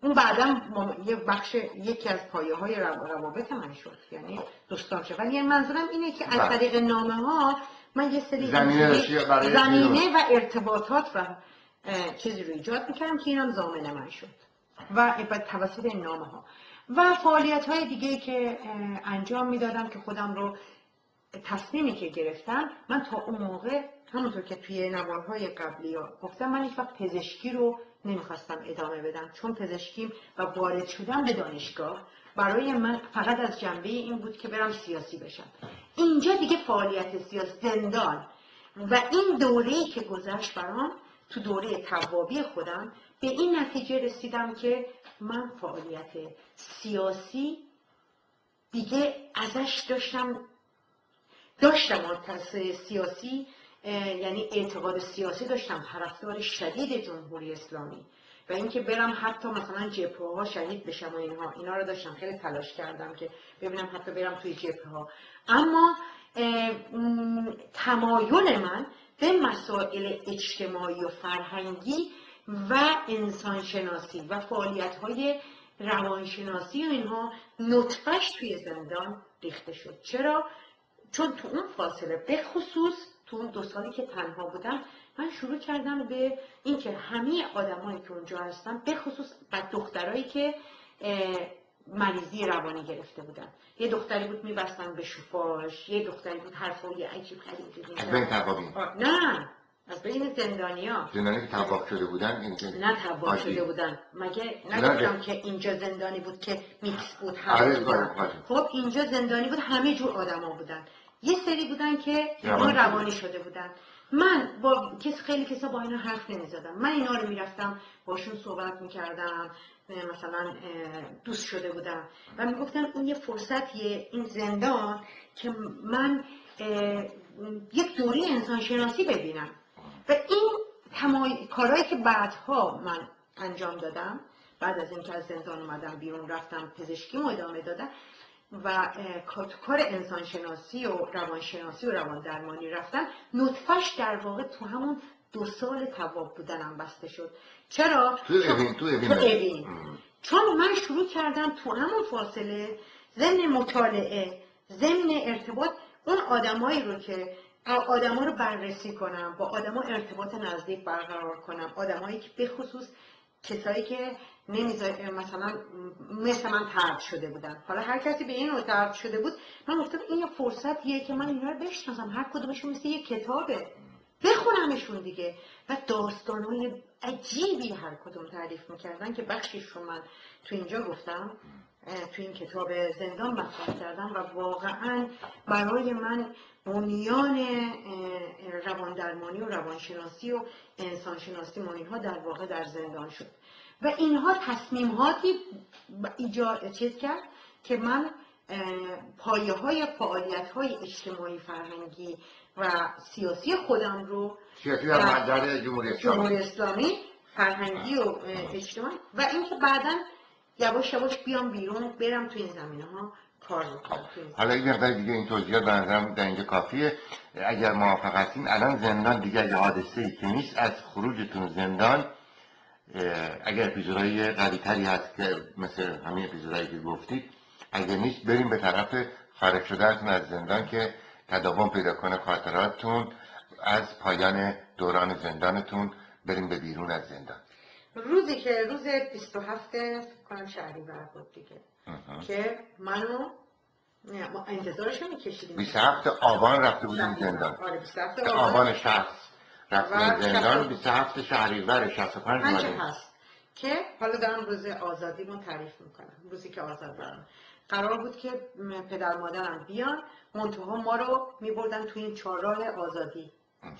اون بعدم یه بخش یکی از پایه‌های روابط من شد، یعنی دوستان شد. ولی منظورم اینه که از طریق نامه‌ها من یه سری زمینه و ارتباطات و چیزی رو ایجاد میکردم که اینم ضامن من شد و توسط این نامه‌ها و فعالیت‌های دیگه که انجام میدادم که خودم رو، تصمیمی که گرفتم من تا اون موقع همونطور که توی نوارهای قبلی گفتم من هیچ وقت پزشکی رو نمیخواستم ادامه بدم، چون پزشکیم و وارد شدم به دانشگاه برای من فقط از جنبه این بود که برم سیاسی بشم. اینجا دیگه فعالیت سیاسی، زندان و این دوره‌ای که گذشت برام، تو دوره توابی خودم به این نتیجه رسیدم که من فعالیت سیاسی دیگه ازش داشتم سیاسی، یعنی اعتقاد سیاسی داشتم، طرفدار شدید جمهوری اسلامی و اینکه برم حتی مثلا جبهه‌ها شهید بشم و اینا رو داشتم، خیلی تلاش کردم که ببینم حتی برم توی جبهه‌ها. اما تمایل من به مسائل اجتماعی و فرهنگی و انسانشناسی و فعالیت‌های روانشناسی و اینها نطفه‌اش توی زندان ریخته شد. چرا؟ چون تو اون فاصله، به خصوص تو اون 2 سالی که تنها بودم، من شروع کردم به اینکه همه آدمایی که اونجا هستن، به خصوص دخترایی که مریضی روانی گرفته بودن، یه دختری بود میبستن به شوفاژ، یه دختری بود حرفای عجیب غریبی می‌زد. از بین توابی؟ نه، از بین زندانیا. زندانی که تواب شده بودن؟ نه تواب شده بودن. مگه نگفتم که اینجا زندانی بود که میکس بود همه بودن؟ خب اینجا زندانی بود، همه جور آدما بودن. یه سری بودن که روانی شده بودن. من با خیلی کسا با اینا حرف نمیزدم. من اینا رو میرفتم باشون صحبت میکردم، مثلا دوست شده بودم و میگفتم این یه فرصتیه، این زندان، که من یک دوره انسانشناسی ببینم. و این کارهایی که بعدها من انجام دادم، بعد از اینکه از زندان اومدم بیرون، رفتم پزشکیمو ادامه دادم و کار انسانشناسی و روانشناسی و رواندرمانی رفتم، نطفه‌اش در واقع تو همون 2 سال تواب بودنم بسته شد. چرا؟ تو اوین. چون من شروع کردم تو همون فاصله، ضمن مطالعه، ضمن ارتباط، اون آدمایی رو که آدما رو بررسی کنم، با آدما ارتباط نزدیک برقرار کنم، آدمایی که به خصوص کسایی که مثلا مثل من طرد شده بودن. حالا هر کسی به این نوع طرد شده بود، من گفتم این یه فرصتیه که من اینا رو بشناسم، هر کدومشون مثل یه کتابه، بخونمشون دیگه. و داستانهای عجیبی هر کدوم تعریف میکردن که بخشیش رو من تو اینجا گفتم تو این کتاب زندان مطرح کردم و واقعا برای من بنیان رواندرمانی و روانشناسی و انسانشناسی من اینها در واقع در زندان شد و اینها تصمیماتی چیز کرد که من پایه های فعالیت های اجتماعی فرهنگی و سیاسی خودم رو سیاسی در منظر جمهوری اسلامی فرهنگی و اجتماعی و اینکه بعداً یواش یواش بیام بیرون برم تو این زمینه ها کار بکنم. حالا این مقدار دیگه این توضیحات به نظرم در اینجا کافیه. اگر موافق هستین الان زندان دیگه یه حادثه‌ای که نیست، از خروجتون زندان اگر اپیزودهای قوی تری هست که مثل همین اپیزودهایی که گفتید، اگر نیست بریم به طرف خارج شدنتون از زندان که تداوم پیدا کنه خاطراتتون از پایان دوران زندانتون، بریم به بیرون از زندان. روزی که روز 27 کنم شهریور بود دیگه که منو انتظارش می‌کشیدیم 27 آبان رفته بودیم زندان. آره 27 آبان 60 رفتیم زندان. 27 شهریور 65 هست که حالا دارم روز آزادیمون تعریف میکنم. روزی که آزاد بودم قرار بود که پدر مادرم بیان، منتها ما رو میبردن تو این چهارراه آزادی.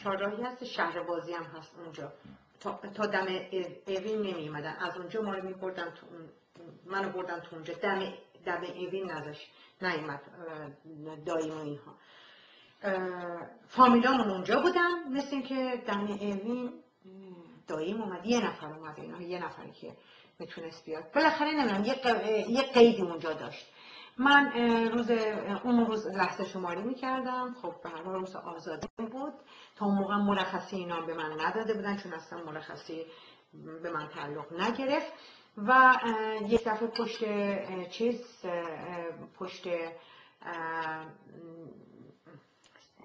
چهارراهی هست، شهر بازی هم هست اونجا، تا دم اوین نمی اومدن، از اونجا ما رو میبردن تو منو بردن تو اونجا. دم اوین نذاش نیومد داییم و اینها. فامیلامون اونجا بودن، مثل این که دم اوین داییم اومد، یه نفر اومد، اینا یه نفری که میتونست بیاد. بالاخره نمیدونم یه قیدی اونجا داشت. من اون روز لحظه شماری میکردم. خب به هر حال روز آزادی بود. تا اون موقع مرخصی اینا به من نداده بودن، چون اصلا مرخصی به من تعلق نگرفت. و یک دفعه پشت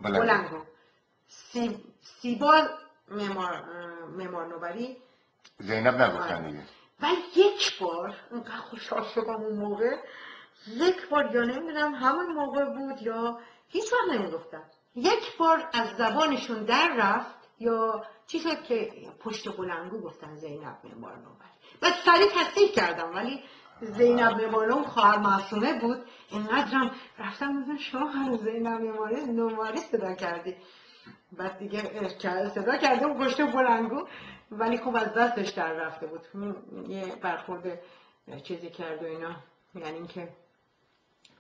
بلنگو سیبال معمار نوبری زینب نگفتن دیگه. و یک بار اونقدر خوشحال شدم اون موقع، یک بار یا نمیدونم همون موقع بود یا هیچ وقت نمیگفتم، یک بار از زبانشون در رفت یا چی شد که پشت بلنگو گفتن زینب معمار نوبری. بعد سریع تصدیق کردم، ولی زینب معمار خواهر معصومه بود. اینقدرم رفتم گفتم شما هنوز زینب معمار نوبری صدا کردی. بعد دیگه صدا کرده و پشت بلنگو، ولی خب از دستش در رفته بود. یه برخورد چیزی کرد و اینا، یعنی اینکه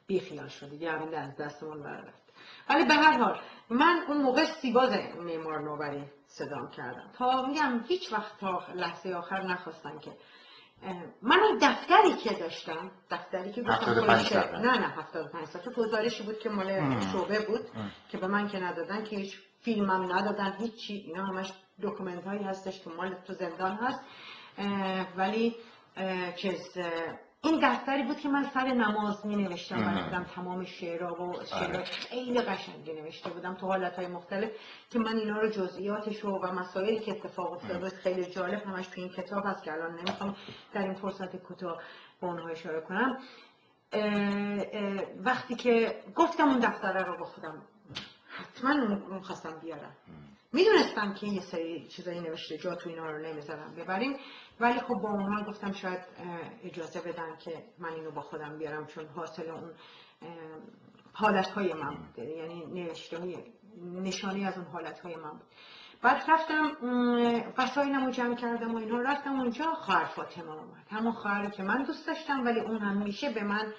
بیخیال شد دیگه، همین از دستمون بررفت. ولی به هر حال من اون موقع سیباز معمار نوبری صدام کردم. تا میگم هیچ وقت تا لحظه آخر نخواستن که من اون دفتری که داشتم، دفتری که گفتم 75 صفحه گزارشی بود که مال شعبه بود که به من که ندادن، که هیچ فیلمم ندادن، هیچی. اینا همش دکومنت هایی هستش که مال تو زندان هست. ولی این دفتری بود که من سر نماز می نوشتم برای خودم تمام شعرها و شعرها خیلی قشنگی نوشته بودم تو حالتهای مختلف، که من اینا رو جزئیاتش و مسائلی که اتفاق افتاده خیلی جالب همش تو این کتاب هست که الان نمیخوام در این فرصت کوتاه به اونها اشاره کنم. وقتی که گفتم اون دفتره رو با خودم حتما اون خواستم بیارم، میدونستم که یه سری چیزایی نوشته جا تو اینا رو نمیذارم ببریم، ولی خب با اونها گفتم شاید اجازه بدن که من اینو با خودم بیارم، چون حاصل اون حالتهای من بود، یعنی نشانی از اون حالتهای من بود. بعد رفتم وسایلم رو جمع کردم و اینها، رفتم اونجا. خواهر فاطمه اومد، همون خواهری که من دوست داشتم، ولی اون همیشه به من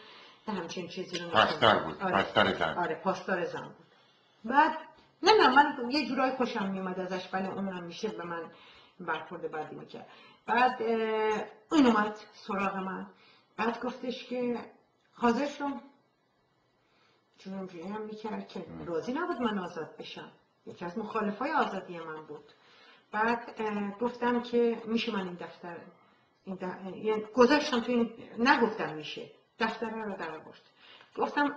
همچین چیزی رو پاسدار بود. پاسدار زن. آره پاسدار زن بود. بعد نه من یه جورایی خوشم میومد ازش، ولی اون همیشه به من برخورد بدی میکرد. بعد این اومد سراغ من، بعد گفتش که حاضر شم، چون اونجوری هم میکرد که راضی نبود من آزاد بشم، یکی از مخالفای آزادی من بود. بعد گفتم که میشه من این دفتر گذاشتم تو این، نگفتم میشه، دفتر رو در آورد. گفتم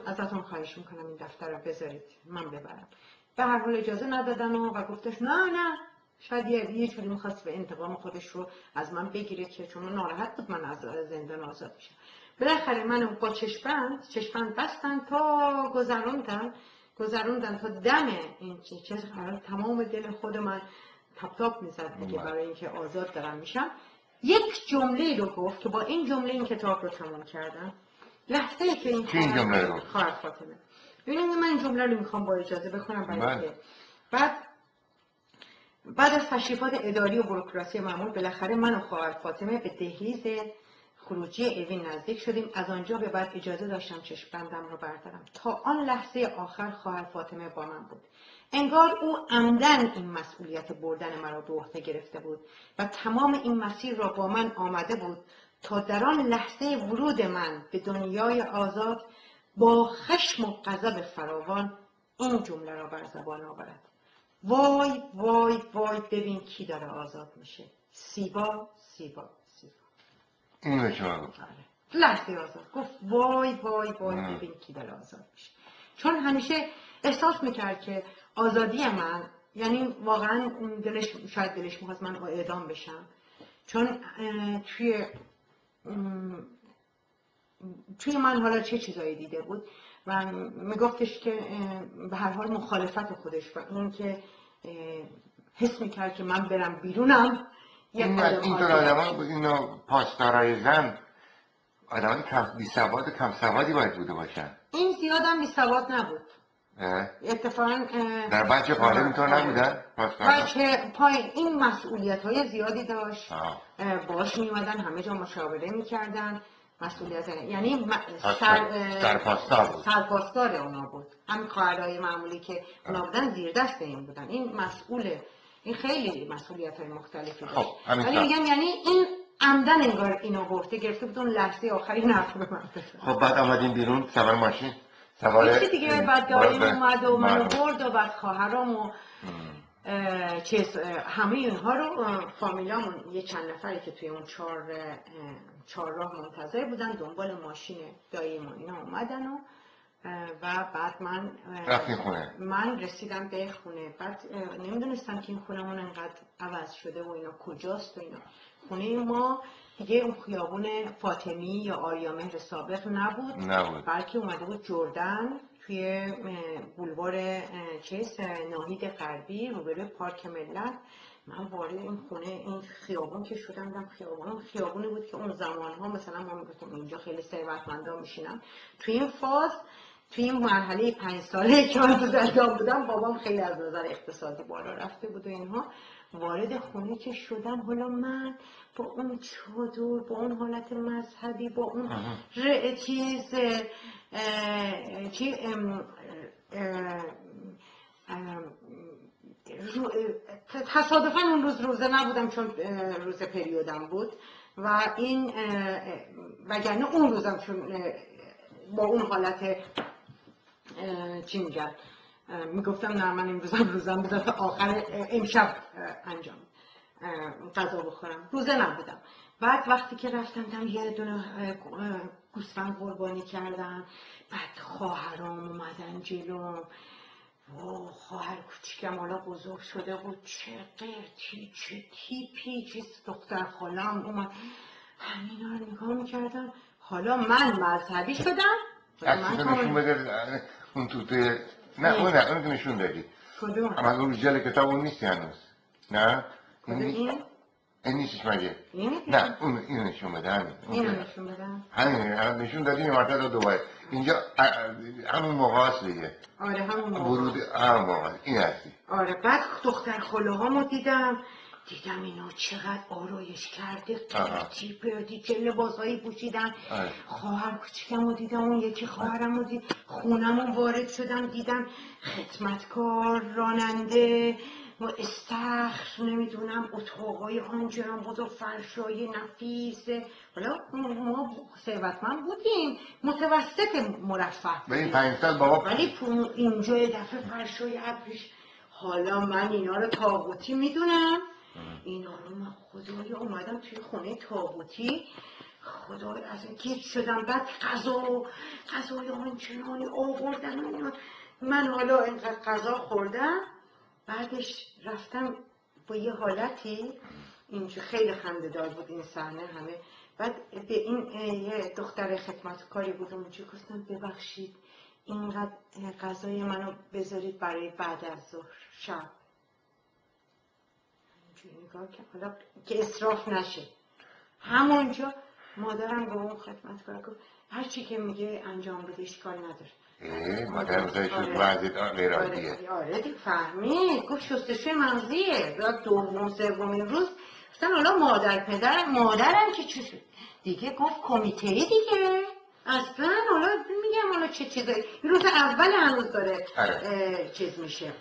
ازتون خواهش میکنم این دفتر رو بذارید من ببرم. به هر حال اجازه ندادن و گفتش نه شاید یه جوری میخواست به انتقام خودش رو از من بگیره، که چون ناراحت بود من از زندان آزاد بشم. بالاخره منو با چشمند بستن تا گذروندن تا دم این تمام دل خود من تپ تاپ میزد دیگه، برای اینکه آزاد دارم میشم. یک جمله رو گفت که با این جمله این کتاب رو تمام کردم. لحظه که این جمله رو گفت؟ خواهر فاطمه. ببینید من این جمله رو میخوام با اجازه بخونم برای که بعد از تشریفات اداری و بوروکراسی معمول بالاخره من و خواهر فاطمه به دهلیز خروجی اوین نزدیک شدیم. از آنجا به بعد اجازه داشتم چشم بندم رو بردارم. تا آن لحظه آخر خواهر فاطمه با من بود. انگار او عمدن این مسئولیت بردن مرا به عهده گرفته بود و تمام این مسیر را با من آمده بود تا در آن لحظه ورود من به دنیای آزاد با خشم و غضب فراوان این جمله را بر زبان آورد: وای وای وای ببین کی داره آزاد میشه. سیبا سیبا سیبا. این به شما گفت؟ لحظه آزاد گفت وای وای وای ببین کی داره آزاد میشه. چون همیشه احساس میکرد که آزادی من، یعنی واقعا شاید دلش میخواست من اعدام بشم، چون توی من حالا چه چیزایی دیده بود و میگفتش که به هر حال مخالفت خودش و این که حس میکرد که من برم بیرونم اینطور آدم ها اینو پاسدارای زن آدم های بی سواد و کم سوادی باید بوده باشن. این زیاد هم بی سواد نبود اتفاقا. در بچه قالب اینطور نبودن؟ بچه پایین این مسئولیت های زیادی داشت. باش میومدن همه جا مشاوره میکردن. مسئولیت یعنی سرپاسدار اونا بود. همین خواهرای معمولی که اونا بودن زیر دست این بودن. این مسئوله. این خیلی مسئولیت های مختلفی داشت. ولی میگم یعنی این عمدن انگار اینو گرفته بود اون لحظه آخری نرفت به من. خب بعد آمدیم بیرون سوار ماشین سوار یکی دیگه بعد داییم اومد و منو برد و بعد خواهرام و همه اینها رو فامیلامون یه چند نفری که توی اون چهار راه منتظر بودن دنبال ماشین داییمون اینا اومدن و بعد من رسیدم به خونه. بعد نمیدونستم که این خونمون انقدر عوض شده و اینا کجاست و اینا. خونه ما دیگه اون خیابون فاطمی یا آریامهر سابق نبود. بلکه اومده بود جردن توی بولوار ناهید غربی روبروی پارک ملت. من وارد این خونه این خیابون که شدم خیابونی بود که اون زمانها مثلا ما میگفتیم اینجا خیلی ثروتمندا میشینن. توی این فاز توی این مرحله 5 ساله که من تو زندان بودم بابام خیلی از نظر اقتصادی بالا رفته بود و اینها. وارد خونه که شدم حالا من با اون چادر با اون حالت مذهبی با اون تصادفاً اون روز روزه نبودم چون روز پریودم بود و این وگرنه اون روزم چون با اون حالت چی میگن میگفتم نه من امروزم روزم بذار تا آخر امشب انجام غذا بخورم. روزه نبودم. بعد وقتی که رفتم یه دونه گوسفند قربانی کردم. بعد خواهرام اومدن جلوم. خواهر کوچیکم حالا بزرگ شده بود. چه قرتی چه تیپی چه دختر خالم اومد. همینا رو نگاه میکردم. حالا من مذهبی شدم. من نشون بده اون توته نه اون که نشون دادی. کدوم؟ اما اون جل کتاب اون نیستی هنوز. نه؟ این نیستش مگه؟ نه اون اینو نشون بده همین. اینو نشون بدم؟ همین نشون دادی یه مرتبه دوباره. اینجا همون موقع هست دیگه. آره همون موقع. ورود همون موقع این هستی. آره بعد دختر خاله‌هامو دیدم اینا چقدر آرایش کرده قرتی پرتی چه لباسایی پوشیدن. خواهر کوچیکمو دیدم اون یکی خواهرمو دید. خونمون وارد شدم دیدم خدمتکار راننده و استخر نمیدونم اتاقای آنجران بزرگ فرشای نفیس. حالا ما ثروتمند بودیم متوسط مرفه به این 5 سال بابا ولی اینجا یه دفعه فرشای ابریش. حالا من اینا رو تابوتی میدونم. اینا رو من خدایا اومدم توی خونه تابوتی خدایا از این گیج شدم. بعد غذای آنچنانی آوردن من حالا اینقدر غذا خوردم. بعدش رفتم با یه حالتی اینجا خیلی خنده‌دار بود این صحنه همه. بعد به این یه دختر خدمتکاری بود اونجا گفتم ببخشید اینقدر غذای منو بذارید برای بعد از ظهر شب. اینجوری نگاه که حالا که اسراف نشه. همونجا مادرم به اون خدمتکار گفت هر چی که میگه انجام بده اشکال نداره. مادر مثلا شد وضعیت غیر عادیه. آره دیگه فهمید. گفت شستشوی مغزیه. دوم سومین روز اصلا حالا مادرم که چی شد دیگه گفت کمیته دیگه اصلا حالا میگم حالا چه چیزایی این روز اول هنوز داره چیز میشه.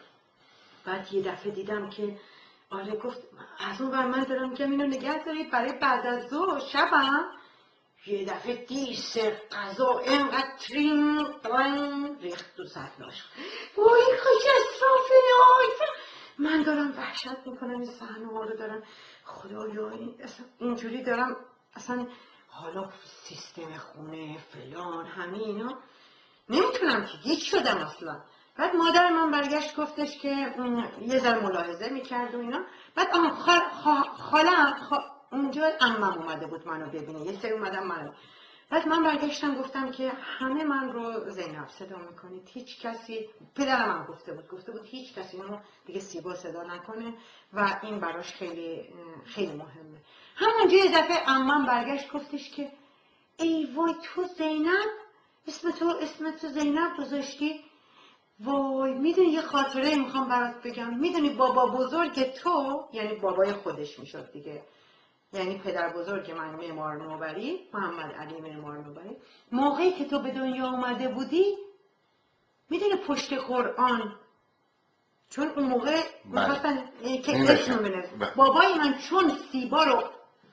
بعد یه دفعه دیدم که آره گفت از اون بر من دارم میگم اینو نگه دارید برای بعد از ظهر شبم. یه دفعه دیس غذا اینقدر ترین ریخت تو سطلاش. وای خوش اصرافه. من دارم وحشت میکنم این صحنه ها رو دارم خدایا اینجوری دارم اصلا حالا سیستم خونه فلان همه اینا نمیتونم که گیج شدم اصلا. بعد مادر من برگشت گفتش که یه ذره ملاحظه میکرد و اینا. بعد خالم اونجا عمم اومده بود منو ببینه یه سری اومدم منو. بعد من برگشتم گفتم که همه من رو زینب صدا میکنید هیچ کسی پدرم هم گفته بود هیچ کسی منو دیگه سیبا صدا نکنه و این براش خیلی خیلی مهمه. همونجا یه دفعه عمم برگشت گفتش که ای وای تو زینب اسم تو زینب گذاشتی. وای میدونی یه خاطره میخوام برات بگم. میدونی بابا بزرگ تو یعنی بابای خودش میشد دیگه یعنی پدر بزرگ من معمار نوبری محمد علی معمار نوبری موقعی که تو به دنیا آمده بودی میدونی پشت قرآن چون اون موقع میخواستن که اسم بنویسن بابای من چون سیبا رو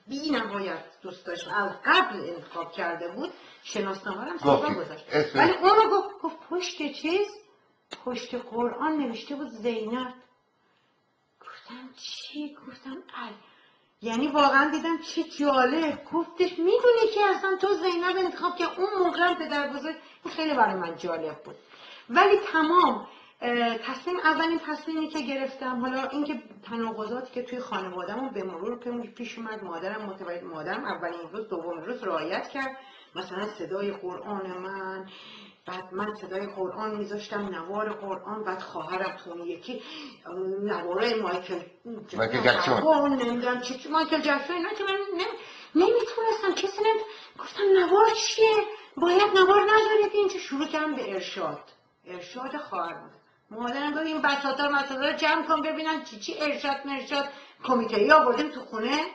بی نهایت دوست داشت از قبل انتخاب کرده بود شناسنامه هم سیبا گذاشت ولی اونو گفت پشت قرآن نوشته بود زینب. گفتم چی؟ گفتم یعنی واقعا دیدم چه جالب. گفتش میدونی که اصلا تو زینب انتخاب که اون موقع پدر بزرگ خیلی برای من جالب بود. ولی تمام اولین تصمیمی که گرفتم حالا اینکه تناقضاتی که توی خانواده‌مون به مرور که پیش اومد مادرم اولین روز دومین روز رعایت کرد مثلا صدای قرآن من بعد من صدای قرآن میذاشتم نوار قرآن بعد خواهرم تو اون یکی نواره مایکل جکسون نمیدونم چی مایکل جکسون اینا که من نمیتونستم کسی گفتم نوار چیه باید نوار ندارید اینجا شروع کردم به ارشاد خواهرم. مادرم گفت این بساطا رو جمع کن ببینن چی ارشاد کمیته یا آوردیم تو خونه